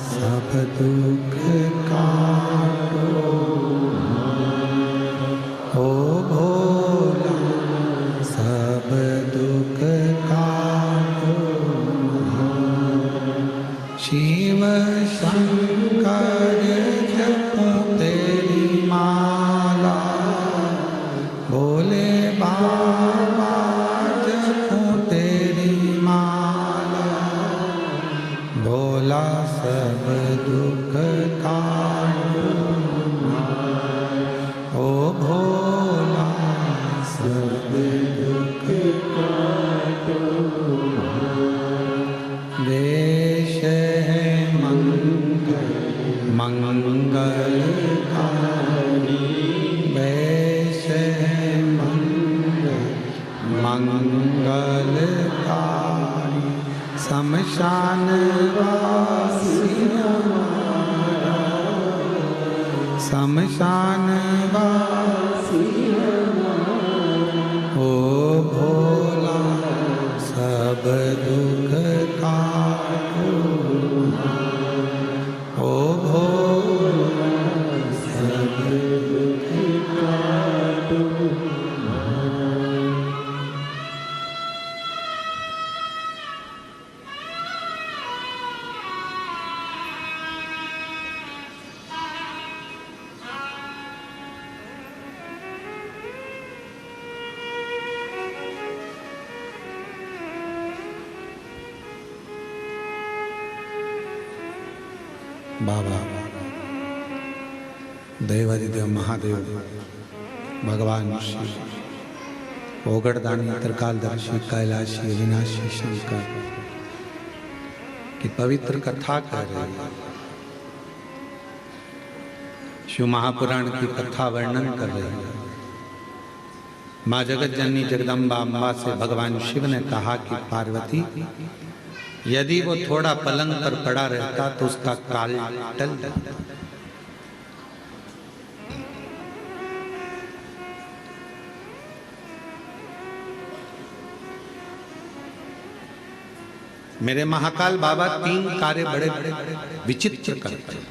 Speaker 3: सब दुख काटो हो भोला सब दुख काटो शिव शंकर जपो तेरी माला भोले बाबा जपो तेरी माला भोला सब दुख काटो ओ भोला सब दुख काटो वेश है मंगलकारी वेश है मंगलकारी शमशान वासी हमारा शमशान वासी हमारा ओ भोला सब दुख काटो ओ भोला सब दुख काटो बाबा देवादिदेव महादेव भगवान शिव ओगड़दानी त्रिकालदर्शी कैलाशी अविनाशी शंकर की पवित्र कथा कर रहे हैं। शिव महापुराण की कथा वर्णन कर रहे हैं। माँ जगत जननी जगदम्बा अम्बा से भगवान शिव ने कहा कि पार्वती यदि वो थोड़ा पलंग पर पड़ा रहता तो उसका काल टल जाता। मेरे महाकाल बाबा 3 कार्य बड़े बड़े विचित्र करते हैं।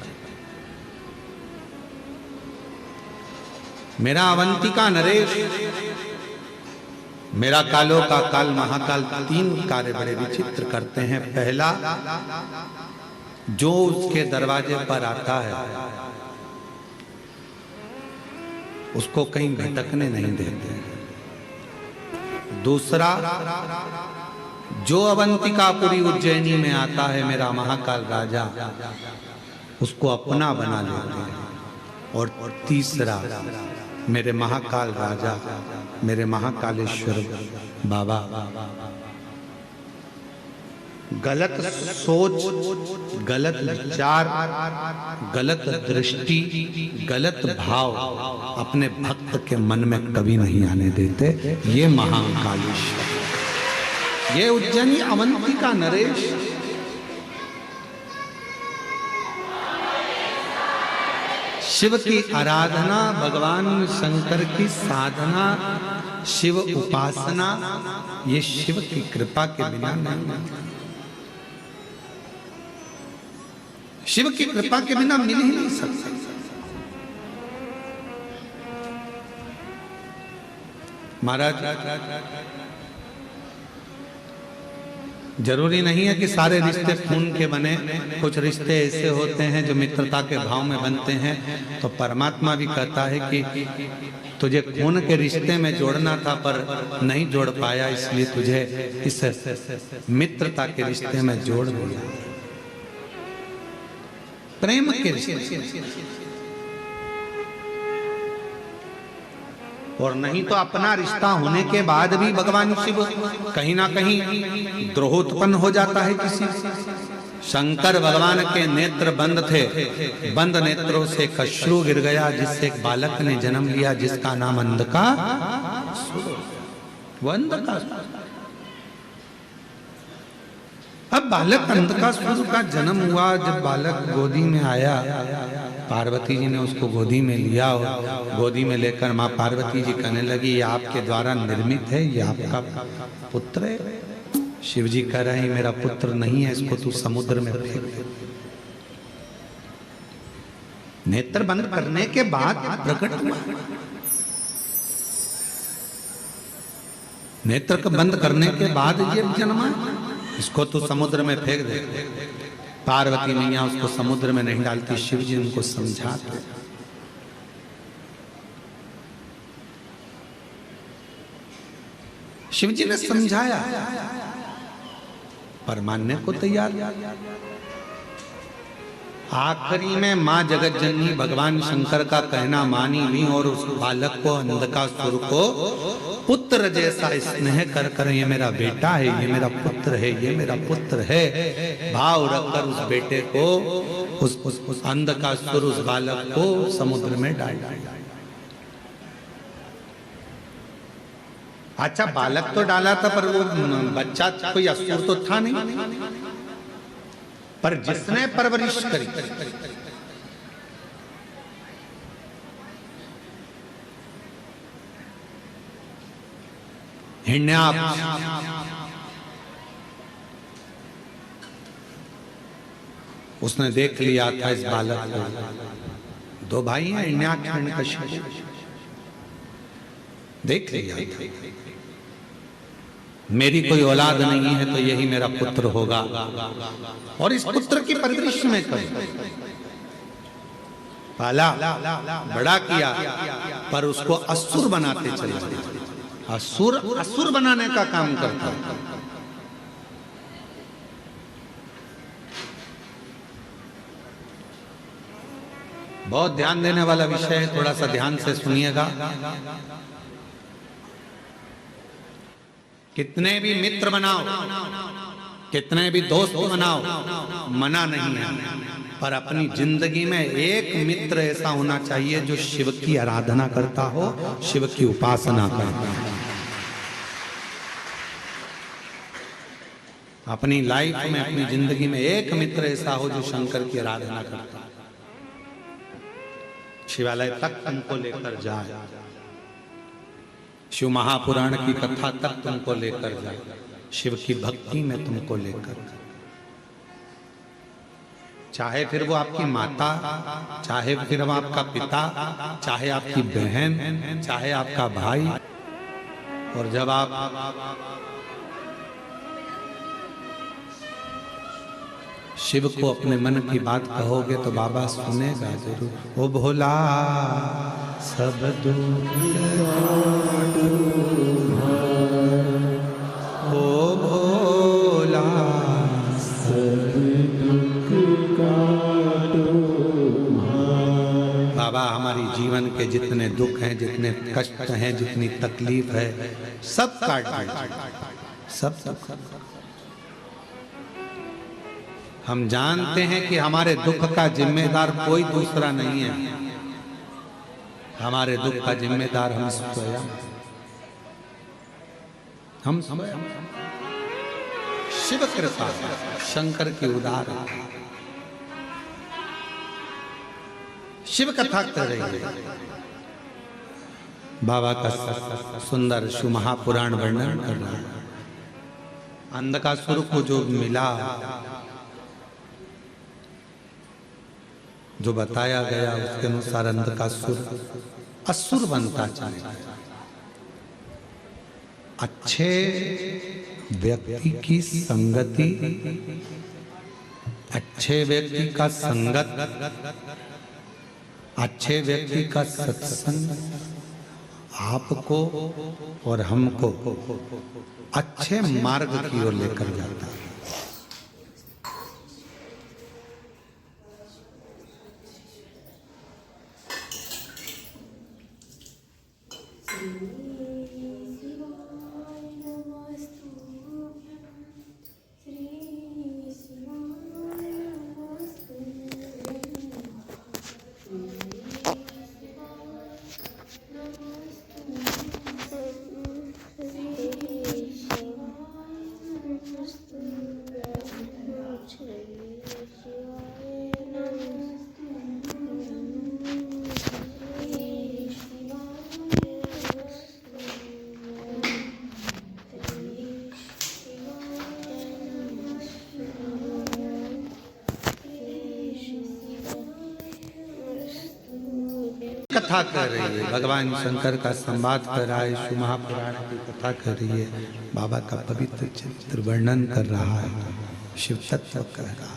Speaker 3: मेरा अवंतिका नरेश मेरा कालों का काल महाकाल 3 कार्य बड़े विचित्र करते हैं। पहला, जो उसके दरवाजे पर आता है उसको कहीं भटकने नहीं देते। दूसरा, जो अवंतिकापुरी उज्जैनी में आता है मेरा महाकाल राजा उसको अपना बना लेते हैं। और तीसरा, मेरे महाकाल राजा मेरे महाकालेश्वर बाबा गलत सोच, गलत विचार, गलत दृष्टि, गलत भाव अपने भक्त के मन में कभी नहीं आने देते। ये महाकालेश्वर, ये उज्जैनी अवंतिका नरेश शिव की आराधना, भगवान शंकर की साधना, शिव उपासना, ये शिव की कृपा के बिना नहीं होती। शिव की कृपा के बिना मिल ही नहीं सकता। महाराज, जरूरी नहीं है कि सारे रिश्ते खून के बने। कुछ रिश्ते ऐसे होते हैं जो मित्रता के भाव में बनते हैं। तो परमात्मा भी कहता है कि तुझे खून के रिश्ते में जोड़ना था पर नहीं जोड़ पाया, इसलिए तुझे इस मित्रता के रिश्ते में जोड़ दिया। प्रेम के रिश्ते, और नहीं तो अपना रिश्ता होने के बाद भी भगवान शिव कहीं ना कहीं द्रोह उत्पन्न हो जाता है किसी से। शंकर भगवान के नेत्र बंद थे, बंद नेत्रों से एक अश्रु गिर गया, जिससे एक बालक ने जन्म लिया जिसका नाम अंधकासुर। वो अंधकासुर। अब बालक अंधकासुर का जन्म हुआ। जब बालक गोदी में आया, पार्वती जी ने उसको गोदी में लिया और गोदी में लेकर माँ पार्वती जी कहने लगी, ये आपके द्वारा निर्मित है, ये आपका पुत्र है। शिव जी कह रहे हैं मेरा पुत्र नहीं है, इसको तू समुद्र में फेंक दे। नेत्र बंद करने के बाद प्रकट हुआ। नेत्र को बंद करने के बाद ये जन्मा, इसको तू समुद्र में फेंक दे। पार्वती मैया उसको समुद्र में नहीं डालती, शिव जी उनको समझाते। शिव जी ने समझाया पर मानने को तैयार। आखिरी में मां जगत जननी भगवान शंकर का कहना मानी ली और उस बालक को, अंधकासुर को पुत्र जैसा स्नेह कर कर, ये मेरा बेटा है, ये मेरा पुत्र है, ये मेरा पुत्र है भाव रखकर उस बेटे को, उस अंधकासुर उस बालक को समुद्र में डाल दिया। अच्छा, बालक तो डाला था पर वो बच्चा कोई असुर तो था नहीं, पर जिसने परवरिश करी, हिरण्याक्ष, उसने देख लिया था इस बालक को। दो भाई हैं, हिरण्याक्ष हिरण्यकशिपु, देख लिया था मेरी कोई औलाद नहीं है तो यही मेरा पुत्र होगा, और इस पुत्र की परवरिश में कर पाला, बड़ा किया, पर उसको असुर बनाते चले। असुर बनाने का काम करता। बहुत ध्यान देने वाला विषय है, थोड़ा सा ध्यान से सुनिएगा। कितने भी मित्र बनाओ, कितने भी दोस्त बनाओ, मना नहीं है, पर अपनी जिंदगी में एक मित्र ऐसा होना चाहिए जो शिव की आराधना करता हो, शिव की उपासना करता हो। अपनी लाइफ में, अपनी जिंदगी में एक मित्र ऐसा हो जो शंकर की आराधना करता हो, शिवालय तक तुमको लेकर जाए, शिव महापुराण की कथा तक तुमको लेकर जाए, शिव की भक्ति में तुमको लेकर जाए। चाहे फिर वो आपकी माता, चाहे फिर वो आपका पिता, चाहे आपकी बहन, चाहे आपका भाई। और जब आप शिव को अपने मन की बात कहोगे तो बाबा सुनेगा जरूर। ओ भोला सब दुख ओ भोला सब दुख बाबा, हमारी जीवन के जितने दुख हैं, जितने कष्ट हैं, जितनी तकलीफ है, सब काट दो, सब। हम जानते हैं कि हमारे दुख का जिम्मेदार कोई दूसरा नहीं है, हमारे दुख का जिम्मेदार हम स्वयं, हम स्वयं। शिव कृपा, शंकर की उदार, शिव कथा कर रही है। बाबा का सुंदर शिव महापुराण वर्णन कर रहा है। अंधकासुर को जो मिला, जो बताया गया, उसके अनुसार अंधकासुर असुर बनता चला गया। अच्छे व्यक्ति की संगति, अच्छे व्यक्ति का संगत, अच्छे व्यक्ति का सत्संग आपको और हमको अच्छे मार्ग की ओर लेकर जाता है। कथा कर रही है, भगवान शंकर का संवाद कर रहा है, शिव महापुराण की कथा कर रही है, बाबा का पवित्र चरित्र वर्णन कर रहा है, शिव तत्व कह रहा है।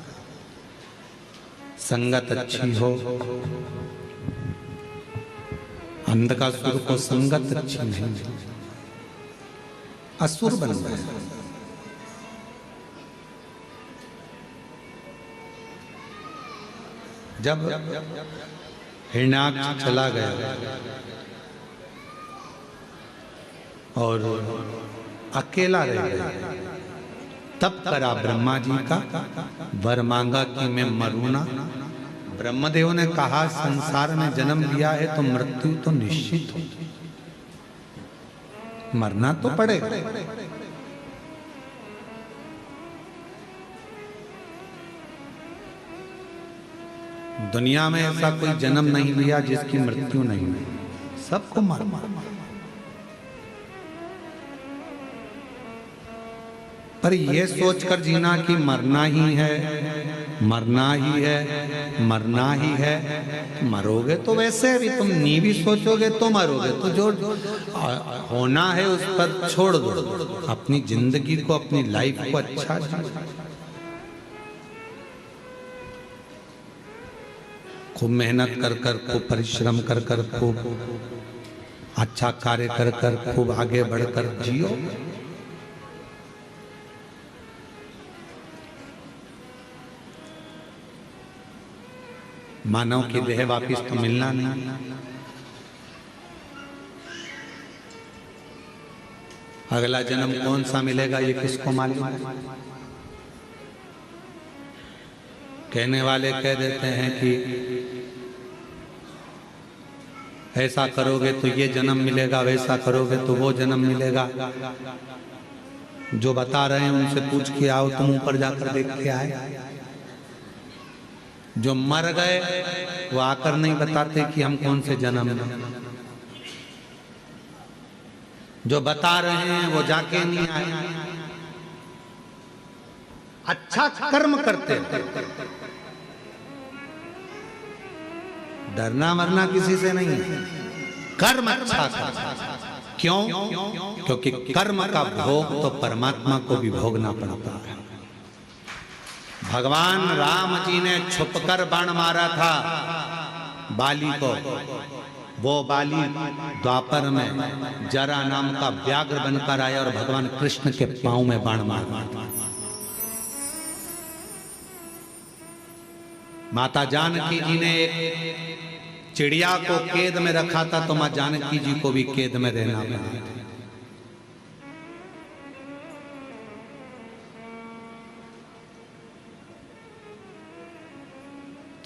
Speaker 3: संगत अच्छी हो, अंधकासुर को संगत अच्छी नहीं, असुर बन गए। जब हिरण्याक्ष चला गया और अकेला रह गया, तब करा ब्रह्मा जी का वर मांगा कि मैं मरूं ना। ब्रह्मदेव ने कहा संसार में जन्म लिया है तो मृत्यु तो निश्चित हो, मरना तो पड़ेगा। दुनिया में ऐसा कोई जन्म नहीं लिया जिसकी मृत्यु नहीं हुई, सबको मरना। पर यह सोचकर जीना कि मरना ही है, मरना ही है, मरना ही है, मरोगे तो वैसे भी तुम नी भी सोचोगे तो मरोगे, तो जो होना है उस पर छोड़ दो, अपनी जिंदगी को, अपनी लाइफ को अच्छा जियो। खूब मेहनत कर कर, खूब परिश्रम कर कर, खूब अच्छा कार्य कर कर, खूब आगे बढ़कर जियो। मानव की देह वापिस तो मिलना नहीं, अगला जन्म कौन सा मिलेगा ये किसको मालूम है। कहने वाले कह देते हैं कि ऐसा करोगे तो ये जन्म मिलेगा, वैसा करोगे तो वो जन्म मिलेगा। जो बता रहे हैं उनसे पूछ के आओ, तुम ऊपर जाकर देख के आए। जो मर गए वो आकर नहीं बताते कि हम कौन से जन्म में। जो बता रहे हैं वो जाके नहीं आए। अच्छा कर्म करते, डरना मरना किसी से नहीं है, कर्म अच्छा कर। क्यों? क्योंकि कर्म का भोग तो परमात्मा को भी भोगना पड़ता है। भगवान राम जी ने छुपकर बाण मारा था बाली को। वो बाली द्वापर में जरा नाम का व्याघ्र बनकर आया और भगवान कृष्ण के पांव में बाण मारा। माता जानकी जी ने एक चिड़िया को कैद में रखा था, तो मां जानकी जी को भी कैद में रहना पड़ा।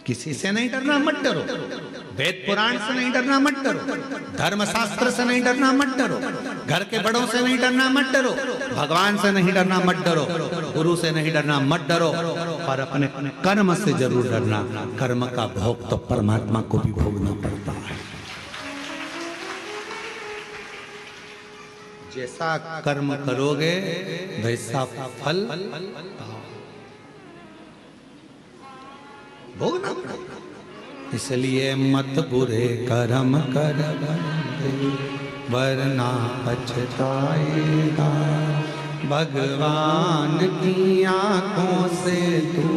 Speaker 3: किसी से नहीं डरना, मत डरो। वेद पुराण से नहीं डरना, मत डरो। धर्मशास्त्र से नहीं डरना, मत डरो। घर के बड़ों से नहीं डरना, मत डरो। भगवान से नहीं डरना, मत डरो। गुरु से नहीं डरना, मत डरो। पर अपने कर्म से जरूर डरना। कर्म का भोग तो परमात्मा को भी भोगना पड़ता है। जैसा कर्म करोगे वैसा फल भोगना पड़ेगा। इसलिए मत बुरे कर्म कर वरना पछताएगा। भगवान की आंखों से तू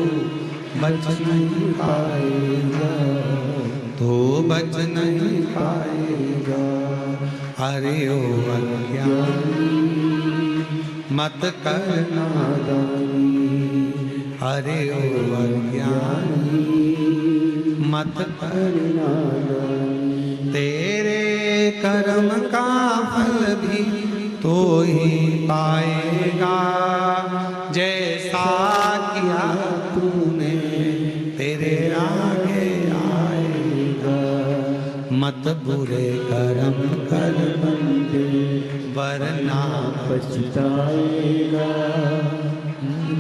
Speaker 3: बच नहीं पाएगा, तू बच नहीं पाएगा। अरे ओ अज्ञानी मत करना दानी, अरे ओ अज्ञानी मत करना दानी। तेरे कर्म का फल भी तो ही पाएगा, जैसा किया तूने तेरे आगे आएगा। मत बुरे कर्म कर बंदे वरना
Speaker 2: पछताएगा।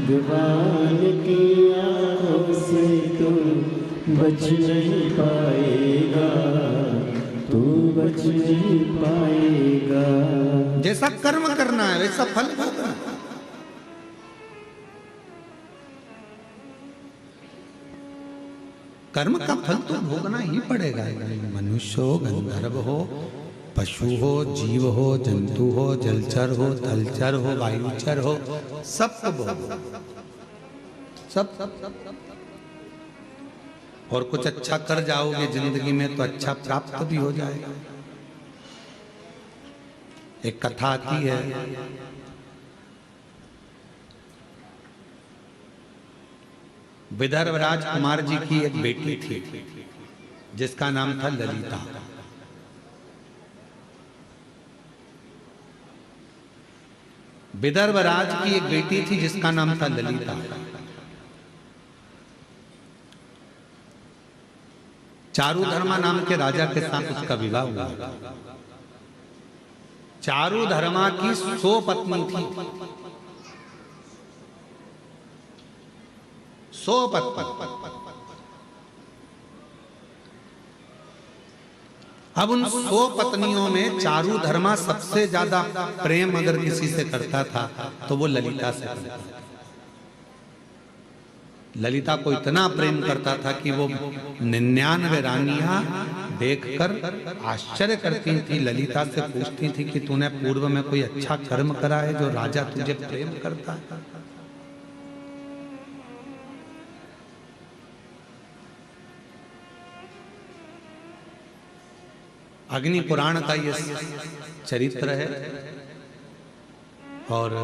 Speaker 2: भगवान की आँखों से तू बच नहीं पाएगा, तू बच नहीं पाएगा।
Speaker 3: जैसा कर्म करना है वैसा फल भोगना। कर्म का फल तो भोगना ही पड़ेगा। मनुष्य हो, गंधर्व हो, पशु हो, जीव हो, जंतु हो, जलचर हो, थलचर हो, वायुचर हो, सबको भोगो, सब। और कुछ अच्छा कर जाओगे जिंदगी में तो अच्छा प्राप्त भी हो जाएगा। एक कथा आती है, विदर्भ राजकुमार जी की एक बेटी थी जिसका नाम था ललिता। विदर्भ राज की एक बेटी थी जिसका नाम था ललिता। चारुधर्मा नाम के राजा के साथ उसका विवाह हुआ। चारुधर्मा की 100 पत्नी थी, 100 पत्नी। अब उन 100 पत्नियों में चारुधर्मा सबसे ज्यादा प्रेम अगर किसी से करता था तो वो ललिता से करता था। ललिता को इतना प्रेम करता था कि वो 99 रानियां देखकर आश्चर्य करती थी, ललिता से पूछती थी कि तूने पूर्व में कोई अच्छा कर्म करा है जो राजा तुझे प्रेम करता है। अग्नि पुराण का ये चरित्र है और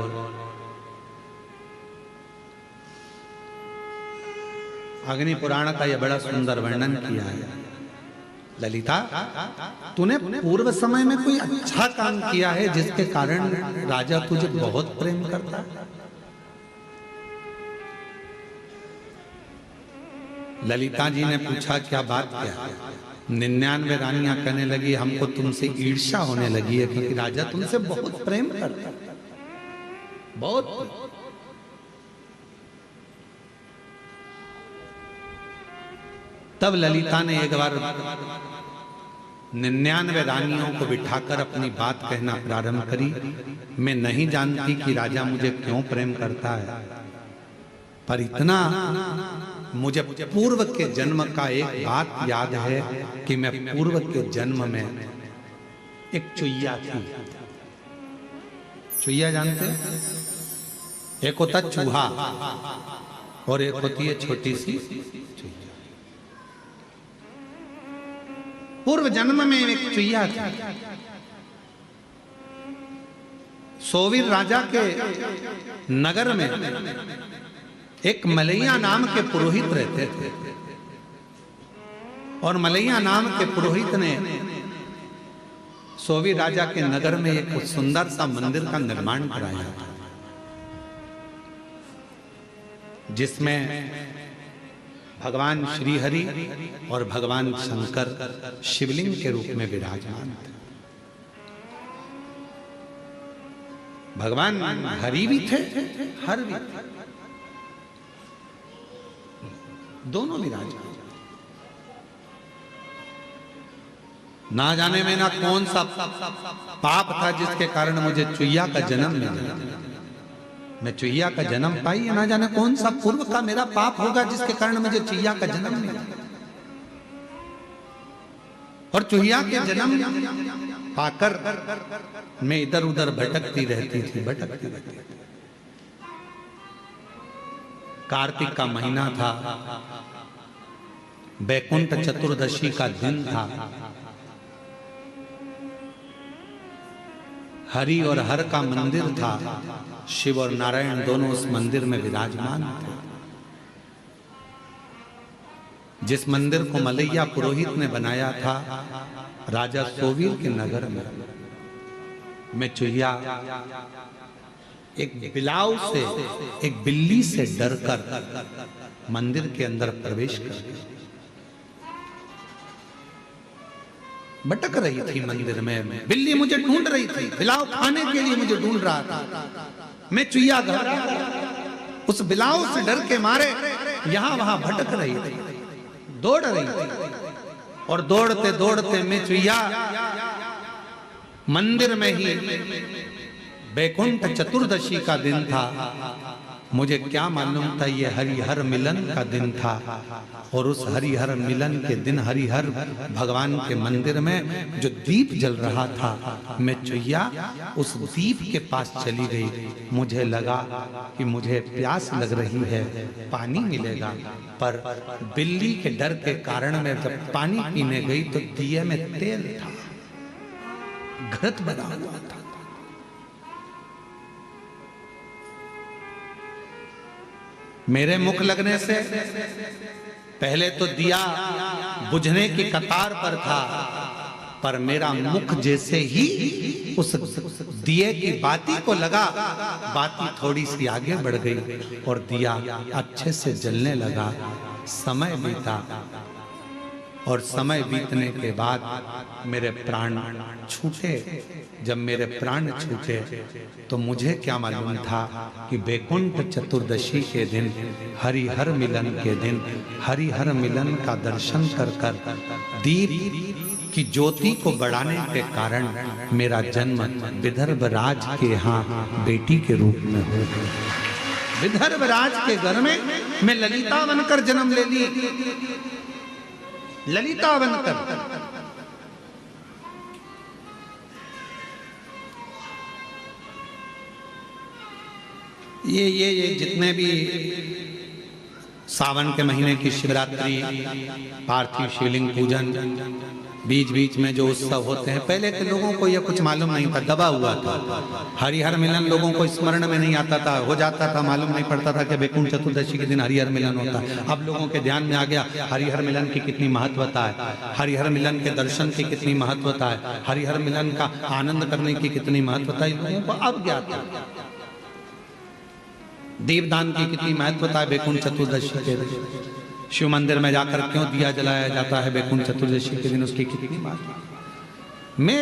Speaker 3: अग्नि पुराण का यह बड़ा सुंदर वर्णन किया है। ललिता, तूने पूर्व समय में कोई अच्छा काम किया है जिसके कारण राजा तुझे बहुत प्रेम करता है? ललिता जी ने पूछा, क्या बात क्या है? 99 रानियां कहने लगी, हमको तुमसे ईर्ष्या होने लगी है क्योंकि राजा तुमसे बहुत प्रेम करता है, बहुत। तब ललिता ने एक बार 99 रानियों को बिठाकर अपनी बात कहना प्रारंभ करी। मैं नहीं जानती कि राजा मुझे क्यों प्रेम करता है, पर इतना मुझे पूर्व के जन्म का एक बात याद है कि मैं पूर्व के जन्म में एक चुईया थी। चुईया जानते हैं? एक होता चूहा और एक होती है छोटी सी चुईया। पूर्व जन्म में एक चुईया थी। सोवीर राजा के नगर में एक मलैया नाम के पुरोहित रहते थे और मलैया नाम के पुरोहित ने सोवीर राजा के नगर में एक सुंदर सा मंदिर का निर्माण कराया जिसमें भगवान श्री हरि और भगवान शंकर शिवलिंग के रूप में विराजमान थे। भगवान हरि भी थे, हर भी थे, दोनों विराजमान। ना जाने में ना कौन सा पाप था जिसके कारण मुझे चुईया का जन्म मिला। मैं चुईया का जन्म पाई, ना जाने कौन सा पूर्व का मेरा पाप होगा जिसके कारण मुझे चुईया का जन्म मिला। और चुईया के जन्म पाकर मैं इधर उधर भटकती रहती थी। कार्तिक का महीना था, बैकुंठ चतुर्दशी का दिन था। हरि और हर का मंदिर था। शिव और नारायण दोनों उस मंदिर में विराजमान थे। जिस मंदिर को मलैया पुरोहित ने बनाया था राजा सोवीर के नगर में, मैं चुईया एक बिलाव से, एक बिल्ली से डरकर मंदिर के अंदर प्रवेश कर गई। भटक रही थी मंदिर में, बिल्ली मुझे ढूंढ रही थी, बिलाव खाने के लिए मुझे ढूंढ रहा था। मैं चुईया उस बिलाव से डर के मारे यहां वहां भटक रही थी, दौड़ रही थी। और दौड़ते दौड़ते मैं चुईया मंदिर में ही, बैकुंठ चतुर्दशी का दिन था, मुझे क्या मालूम था ये हरिहर मिलन का दिन था, और उस हरिहर मिलन के दिन हरिहर भगवान के मंदिर में जो दीप जल रहा था, मैं चुईया उस दीप के पास चली गई। मुझे लगा कि मुझे प्यास लग रही है, पानी मिलेगा, पर बिल्ली के डर के कारण मैं जब पानी पीने गई तो दिए में तेल था, घृत बना हुआ था। मेरे मुख लगने से पहले तो दिया बुझने की कतार पर था, पर मेरा मुख जैसे ही उस दिए की बाती को लगा, बाती थोड़ी सी आगे बढ़ गई और दिया अच्छे से जलने लगा। समय बीता और समय बीतने के बाद मेरे प्राण छूटे। जब मेरे प्राण छूटे तो मुझे क्या मालूम था कि बैकुंठ चतुर्दशी के दिन, हरिहर मिलन के दिन, हरिहर मिलन का दर्शन कर कर दीप की ज्योति को बढ़ाने के कारण मेरा जन्म विदर्भ राज के यहाँ बेटी के रूप में हो गया। विदर्भ राज के घर में मैं ललिता बनकर जन्म ले ली, ललिता बनकर। ये जितने भी सावन के महीने की शिवरात्रि, पार्थिव शिवलिंग पूजन, बीच बीच में जो उत्सव होते हैं, पहले के लोगों को यह कुछ मालूम नहीं था, दबा हुआ था। हरिहर मिलन लोगों को स्मरण में नहीं आता था, हो जाता था, मालूम नहीं पड़ता था कि बैकुंठ चतुर्दशी के दिन हरिहर मिलन होता है। अब लोगों के ध्यान में आ गया हरिहर मिलन की कितनी महत्वता है, हरिहर मिलन के दर्शन की कितनी महत्वता है, हरिहर मिलन का आनंद करने की कितनी महत्वता है, लोगों को अब ज्ञात है। दीपदान की कितनी महत्वता है बैकुंठ चतुर्दशी के दिन, शिव मंदिर में जाकर क्यों दिया जलाया जाता है बैकुंठ चतुर्दशी के दिन, उसकी कितनी बात। मैं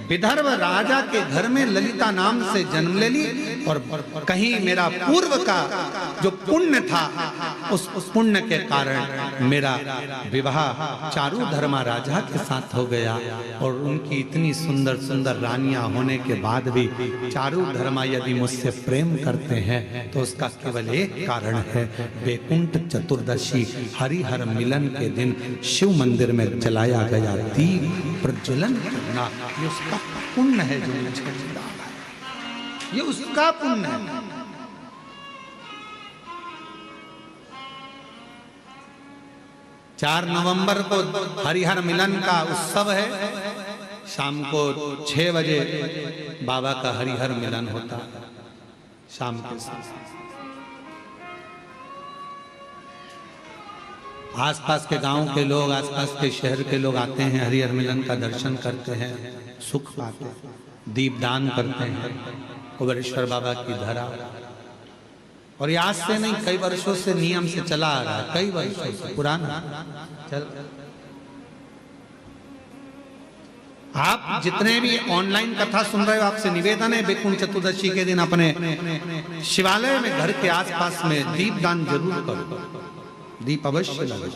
Speaker 3: विदर्भ राजा के घर में ललिता नाम से जन्म ले ली, और कहीं मेरा पूर्व का जो पुण्य था, उस पुण्य के कारण मेरा विवाह चारू धर्मा राजा के साथ हो गया। और उनकी इतनी सुंदर सुंदर रानियां होने के बाद भी चारू धर्मा यदि मुझसे प्रेम करते हैं तो उसका केवल एक कारण है, बैकुंठ चतुर्दशी हरिहर मिलन के दिन शिव मंदिर में जलाया गया दीप प्रज्वलन करना, ये उसका पुण्य है जो मुझे मिला है, ये उसका पुण्य है। 4 नवंबर को हरिहर मिलन का उत्सव है, शाम को 6 बजे बाबा का हरिहर मिलन होता है। शाम के आसपास के गांव के लोग, आसपास के शहर के लोग आते हैं, हरिहर मिलन का दर्शन करते हैं, सुख पाते हैं, दीपदान करते हैं कुबेरेश्वर बाबा की धरा। और ये आज से नहीं, कई वर्षों से नियम से चला आ रहा है, कई वर्षों से पुराना चल। आप जितने भी ऑनलाइन कथा सुन रहे हो, आपसे निवेदन है बैकुंठ चतुर्दशी के दिन अपने शिवालय में, घर के आसपास में दीपदान जरूर करो, दीप अवश्य लगाओ,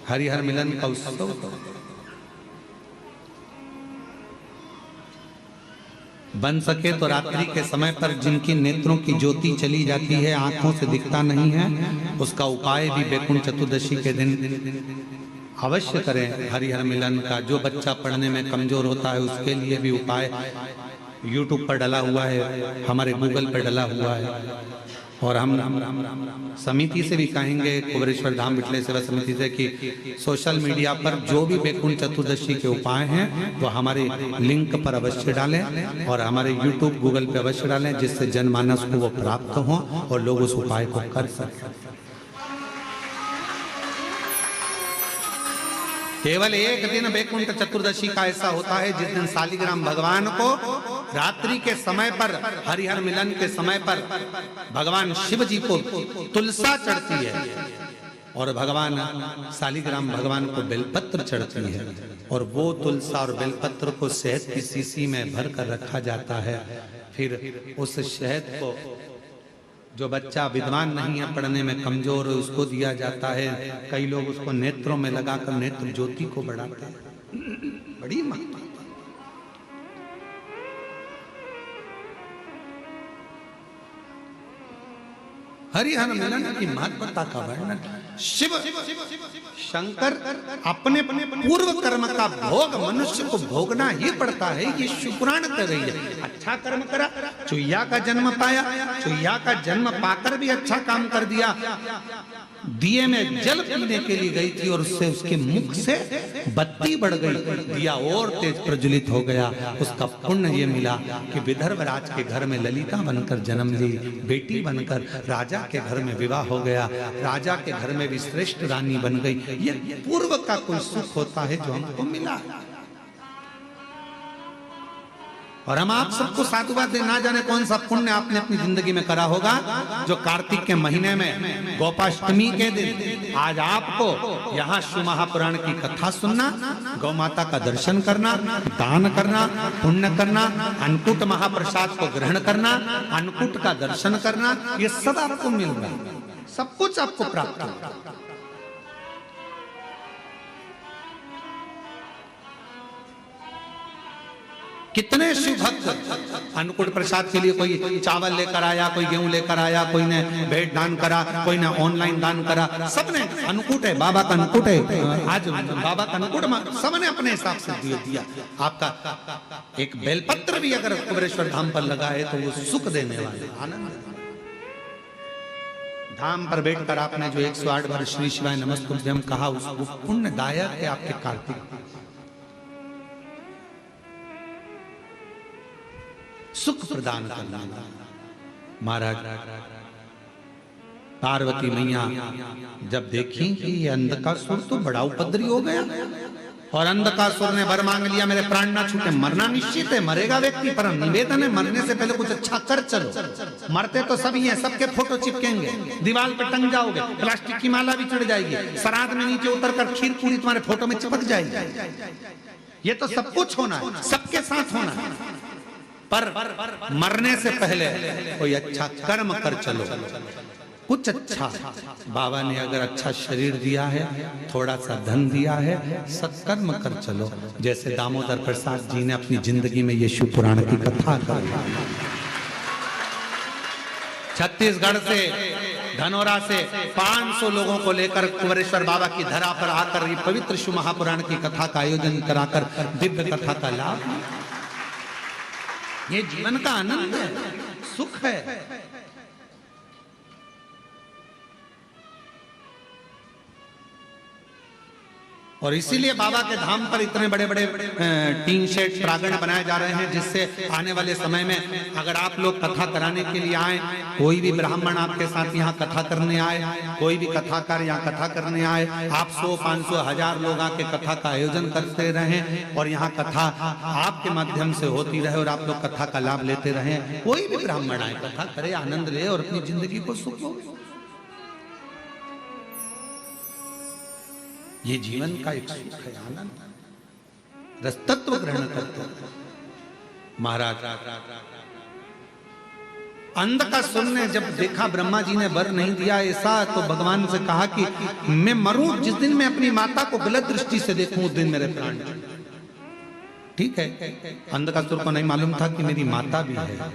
Speaker 3: हरिहर मिलन का उत्सव करो। बन सके तो रात्रि के समय पर जिनकी नेत्रों की ज्योति चली जाती है, आंखों से दिखता नहीं है, उसका उपाय भी बैकुंठ चतुर्दशी के दिन अवश्य करें हरिहर मिलन का। जो बच्चा पढ़ने में कमजोर होता है उसके लिए भी उपाय YouTube पर डला हुआ है, हमारे गूगल पर डला हुआ है। और हम समिति से भी कहेंगे, कुबेरेश्वर धाम विठले सेवा समिति से, कि सोशल मीडिया पर जो भी बैकुंठ चतुर्दशी के उपाय हैं वो हमारे लिंक पर अवश्य डालें और हमारे YouTube गूगल पे अवश्य डालें, जिससे जनमानस को वो प्राप्त हो और लोग उस उपाय को कर सकें। केवल एक दिन बैकुंठ चतुर्दशी का ऐसा होता है जिस दिन शालिग्राम भगवान को रात्रि के समय पर, हरिहर मिलन के समय पर, भगवान शिव जी को तुलसा चढ़ती है और भगवान शालिग्राम भगवान को बेलपत्र चढ़ती है, और वो तुलसा और बेलपत्र को शहद की शीशी में भर कर रखा जाता है। फिर उस शहद को जो बच्चा विद्वान नहीं है, पढ़ने में कमजोर है, उसको दिया जाता है। कई लोग उसको नेत्रों में लगाकर नेत्र ज्योति को बढ़ाते हैं। बड़ी महत्ता। हरिहर मिलन की महत्वता का वर्णन। शिव शंकर अपने पूर्व कर्म का भोग मनुष्य को भोगना ही पड़ता है, ये शिवपुराण कर रही है। अच्छा कर्म करा, चुईया का जन्म पाया, चुईया का जन्म पाकर भी अच्छा काम कर दिया। दिए में जल पीने के लिए गई थी और उससे उसके मुख से बत्ती बढ़ गई, दिया और तेज प्रज्वलित हो गया। उसका पुण्य ये मिला कि विदर्भ राज के घर में ललिता बनकर जन्म ली, बेटी बनकर राजा के घर में विवाह हो गया, राजा के घर में भी श्रेष्ठ रानी बन गई। ये पूर्व का कोई सुख होता है जो हमको मिला। और हम आप सबको साधुवाद दे, ना जाने कौन सा पुण्य आपने अपनी जिंदगी में करा होगा जो कार्तिक के महीने में गोपाष्टमी के दिन आज आपको यहाँ शिव महापुराण की कथा सुनना, गौ माता का दर्शन करना, दान करना, पुण्य करना, अन्नकूट महाप्रसाद को ग्रहण करना, अन्नकूट का दर्शन करना, ये सब आपको मिल रहा है, सब कुछ आपको प्राप्त होगा। कितने शिव भक्त अन्नकूट प्रसाद के लिए कोई चावल लेकर आया, कोई गेहूं लेकर आया, कोई ने भेंट दान करा, कोई ने ऑनलाइन दान करा, सबने अन्नकूट है, बाबा का अन्नकूट है, आज बाबा का अन्नकूट, सबने अपने हिसाब से दे दिया। आपका एक बेलपत्र भी अगर कुबेरेश्वर धाम पर लगा है तो वो सुख देने वाले आनंद। धाम पर बैठकर आपने जो 108 बार श्री शिवाय नमस्तुभ्यम कहा, उसको पुण्यदायक है आपके कार्तिक, सुख प्रदान करना। महाराज पार्वती मैया जब देखी कि ये अंधकासुर तो बड़ा उपद्रवी हो गया, और अंधकासुर ने वर मांग लिया, मेरे प्राण ना छूटे, मरना निश्चित है, मरेगा व्यक्ति, पर निवेदन है मरने से पहले कुछ अच्छा कर चलो। मरते तो सभी हैं, सबके फोटो चिपकेंगे, दीवार पे टंग जाओगे, प्लास्टिक की माला भी चढ़ जाएगी, श्राद्ध में नीचे उतरकर खीर पूरी तुम्हारे फोटो में चिपक जाएगी। ये तो सब कुछ होना है, सबके साथ होना है, पर मरने से पहले कोई अच्छा कर्म कर चलो, कुछ अच्छा। बाबा ने अगर अच्छा शरीर दिया है, थोड़ा सा धन दिया है, सत्कर्म कर चलो। जैसे दामोदर प्रसाद जी ने अपनी जिंदगी में ये शिव पुराण की कथा कर, छत्तीसगढ़ से धनौरा से 500 लोगों को लेकर कुबेरेश्वर बाबा की धरा पर आकर ये पवित्र शिव महापुराण की कथा का आयोजन कराकर दिव्य कथा का लाभ, ये जीवन का आनंद है, सुख है। और इसीलिए बाबा के धाम पर इतने बड़े बड़े टीन शेड प्रांगण बनाए जा रहे हैं, जिससे आने वाले समय में अगर आप लोग कथा कराने के लिए आए, कोई भी ब्राह्मण आपके साथ यहाँ कथा करने आए, कोई भी कथाकार यहाँ कथा करने आए, आप 100, 500, 1000 लोग आके कथा का आयोजन करते रहें और यहाँ कथा आपके माध्यम से होती रहे और आप लोग कथा का लाभ लेते रहें। कोई भी ब्राह्मण आए, कथा करे, आनंद ले और अपनी जिंदगी को सुख हो। ये जीवन का एक सुख है, आनंद, रसतत्व ग्रहण करते हैं। महाराज अंधकासुर ने जब देखा ब्रह्मा जी ने वर नहीं दिया ऐसा, तो भगवान से कहा कि मैं मरूं, जिस दिन मैं अपनी माता को गलत दृष्टि से देखूं उस दिन मेरे प्राण। ठीक है, अंधकासुर को नहीं मालूम था कि मेरी माता भी है,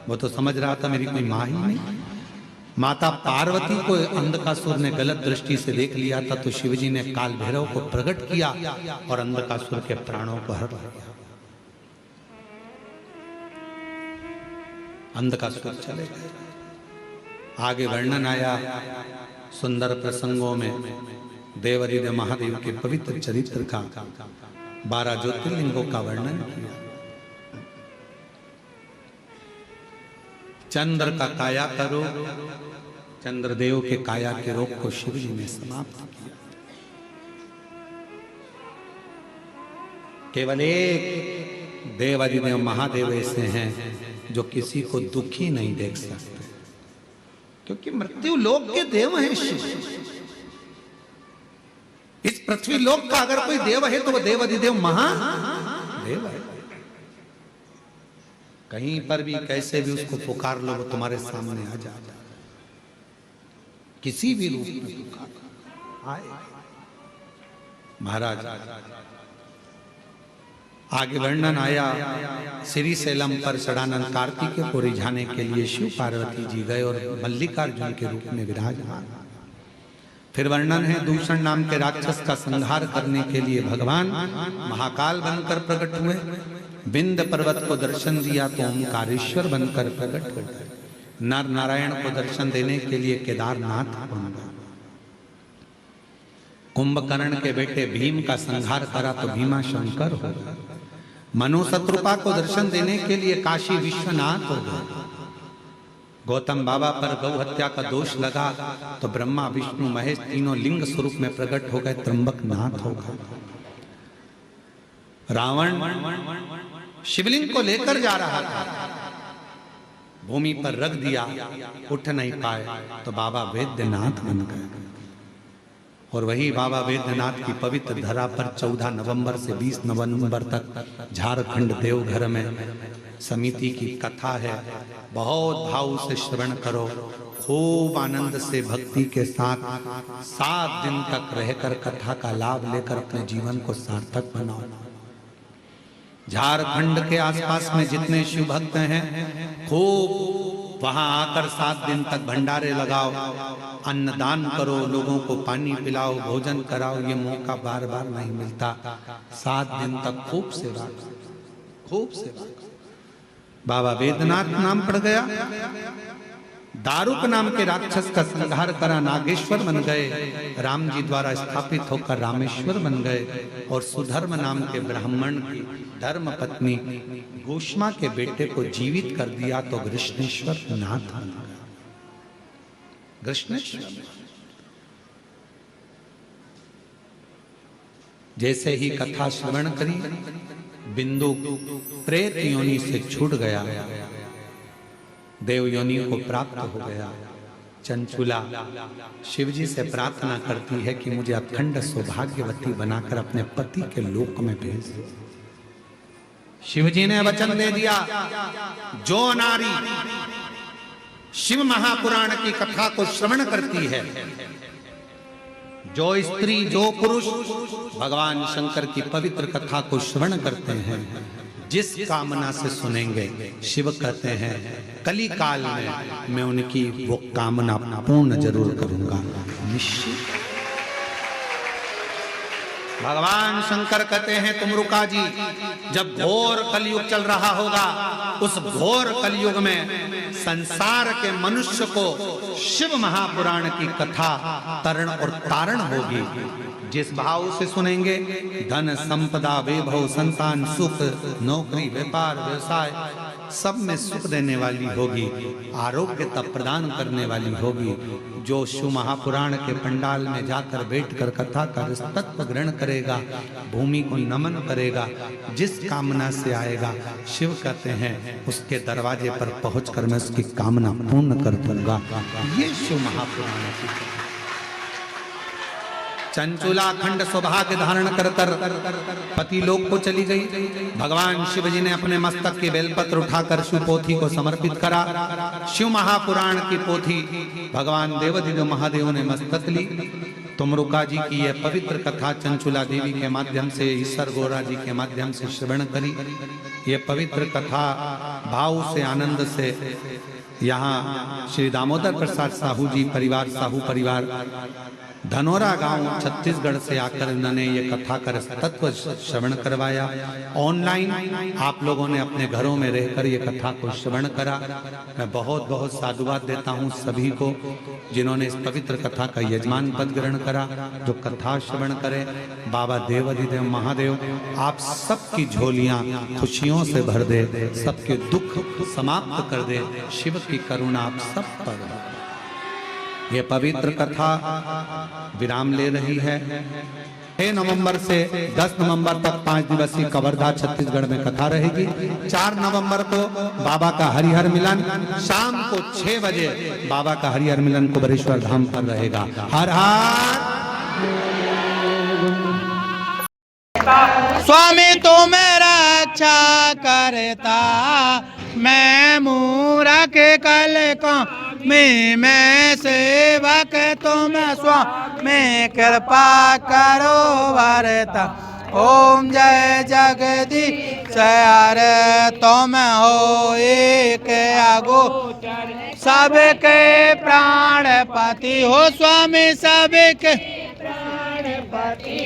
Speaker 3: वो तो समझ रहा था मेरी कोई माँ ही नहीं। माता पार्वती को अंधकासुर ने गलत दृष्टि से देख लिया था, तो शिवजी ने काल भैरव को प्रकट किया और अंधकासुर के प्राणों को हर लिया। अंधकासुर चले गए। आगे वर्णन आया सुंदर प्रसंगों में देवादिदेव महादेव के पवित्र चरित्र का, 12 ज्योतिर्लिंगों का वर्णन किया। चंद्र का काया का रोग, चंद्रदेव के काया के रोग को शिव जी ने समाप्त किया। केवल एक देवादिदेव महादेव ऐसे हैं जो किसी को दुखी नहीं देख सकते, क्योंकि मृत्यु लोक के देव हैं शिव। इस पृथ्वी लोक का अगर कोई देव है तो वो देवादिदेव महादेव है। कहीं पर भी कैसे भी उसको पुकार लो, वो तुम्हारे सामने आ जाए, किसी भी रूप में पुकार आए। महाराज आगे वर्णन आया, श्री सैलम पर षडानंद कार्तिकेय को रिझाने के लिए शिव पार्वती जी गए और मल्लिकार्जुन के रूप में विराजमान। फिर वर्णन है, दूषण नाम के राक्षस का संहार करने के लिए भगवान महाकाल बनकर प्रकट हुए। विंध्य पर्वत को दर्शन दिया तो ओंकारेश्वर बनकर प्रकट हो गए। नर नारायण को दर्शन देने के लिए केदारनाथ बन गए। कुंभकर्ण के बेटे भीम का संहार करा तो भीमा शंकर हो गए। मनु शत्रुपा को दर्शन देने के लिए काशी विश्वनाथ हो गए। गौतम बाबा पर गौ हत्या का दोष लगा तो ब्रह्मा विष्णु महेश तीनों लिंग स्वरूप में प्रकट हो गए, त्र्यंबक नाथ हो गए। रावण शिवलिंग को लेकर जा रहा था, भूमि पर रख दिया, उठ नहीं पाए तो बाबा वैद्यनाथ बन गए। और वही बाबा वैद्यनाथ की पवित्र धरा पर 14 नवंबर से 20 नवंबर तक झारखंड देवघर में समिति की कथा है। बहुत भाव से श्रवण करो, खूब आनंद से भक्ति के साथ 7 दिन तक रहकर कथा का लाभ लेकर अपने जीवन को सार्थक बनाओ। झारखंड के आसपास में जितने शिव भक्त हैं, खूब वहां आकर 7 दिन तक भंडारे लगाओ, अन्नदान करो, लोगों को पानी पिलाओ, भोजन कराओ। ये मौका बार बार नहीं मिलता। 7 दिन तक खूब सेवा, खूब सेवा। बाबा वैद्यनाथ नाम पड़ गया। दारुक नाम के राक्षस का संहार करा, नागेश्वर बन गए। राम जी द्वारा स्थापित होकर रामेश्वर बन गए। और सुधर्म नाम के ब्राह्मण की धर्म पत्नी घोषमा के बेटे को जीवित कर दिया तो कृष्णेश्वर नाथ बन गया। कृष्णेश्वर जैसे ही कथा श्रवण करी, बिंदु प्रेत योनि से छूट गया, देव योनि को प्राप्त हो गया। चंचुला शिवजी से प्रार्थना करती है कि मुझे अखंड सौभाग्यवती बनाकर अपने पति के लोक में भेज दो। शिवजी ने वचन दे दिया, जो नारी शिव महापुराण की कथा को श्रवण करती है, जो स्त्री जो पुरुष भगवान शंकर की पवित्र कथा को श्रवण करते हैं, जिस कामना से सुनेंगे, शिव कहते हैं कली काल में मैं उनकी वो कामना पूर्ण जरूर करूंगा, निश्चित। भगवान शंकर कहते हैं तुम रुका जी, जब घोर कलयुग चल रहा होगा, उस घोर कलयुग में संसार के मनुष्य को शिव महापुराण की कथा तरण और तारण होगी। जिस भाव से सुनेंगे, धन संपदा वैभव संतान सुख नौकरी व्यापार व्यवसाय सब में सुख देने वाली होगी, आरोग्यता प्रदान करने वाली होगी। जो शिव महापुराण के पंडाल में जाकर बैठकर कथा का तत्व ग्रहण करेगा, भूमि को नमन करेगा, जिस कामना से आएगा, शिव कहते हैं उसके दरवाजे पर पहुंचकर मैं उसकी कामना पूर्ण कर दूंगा। ये शिव महापुराण की चंचुला खंड सौभाग्य धारण कर पति लोक को चली गई। भगवान शिव जी ने अपने मस्तक के बेलपत्र उठाकर शिव पोथी को समर्पित करा। शिव महापुराण की पोथी भगवान देवाधिदेव महादेव ने मस्तक ली। तुमरुका जी की यह पवित्र कथा चंचुला देवी के माध्यम से, ईश्वर गोरा जी के माध्यम से श्रवण करी। ये पवित्र कथा भाव से आनंद से यहाँ श्री दामोदर प्रसाद साहू जी परिवार, साहू परिवार धनोरा गांव छत्तीसगढ़ से आकर इन्होंने ये कथा कर तत्व श्रवण करवाया। ऑनलाइन आप लोगों ने अपने घरों में रहकर ये कथा को श्रवण करा। मैं बहुत बहुत साधुवाद देता हूँ सभी को जिन्होंने इस पवित्र कथा का यजमान पद ग्रहण करा। जो कथा श्रवण करे, बाबा देवाधिदेव महादेव आप सबकी झोलियां खुशियों से भर दे, सबके दुख समाप्त कर दे। शिव की करुणा आप सब पर। यह पवित्र कथा विराम ले रही है। 6 नवंबर से 10 नवंबर तक 5 दिवसीय कवर्धा छत्तीसगढ़ में कथा रहेगी। 4 नवंबर को बाबा का हरिहर मिलन शाम को 6 बजे बाबा का हरिहर मिलन कुबेरेश्वर धाम पर रहेगा। हर हर
Speaker 4: स्वामी तो मेरा अच्छा करता, मैं मूरख कल को मैं सेवक तुम स्वामी कृपा करो वरता। ओम जय जगदीश हरे तुम हो एक अगो सबके प्राणपति हो स्वामी सबके प्राणपति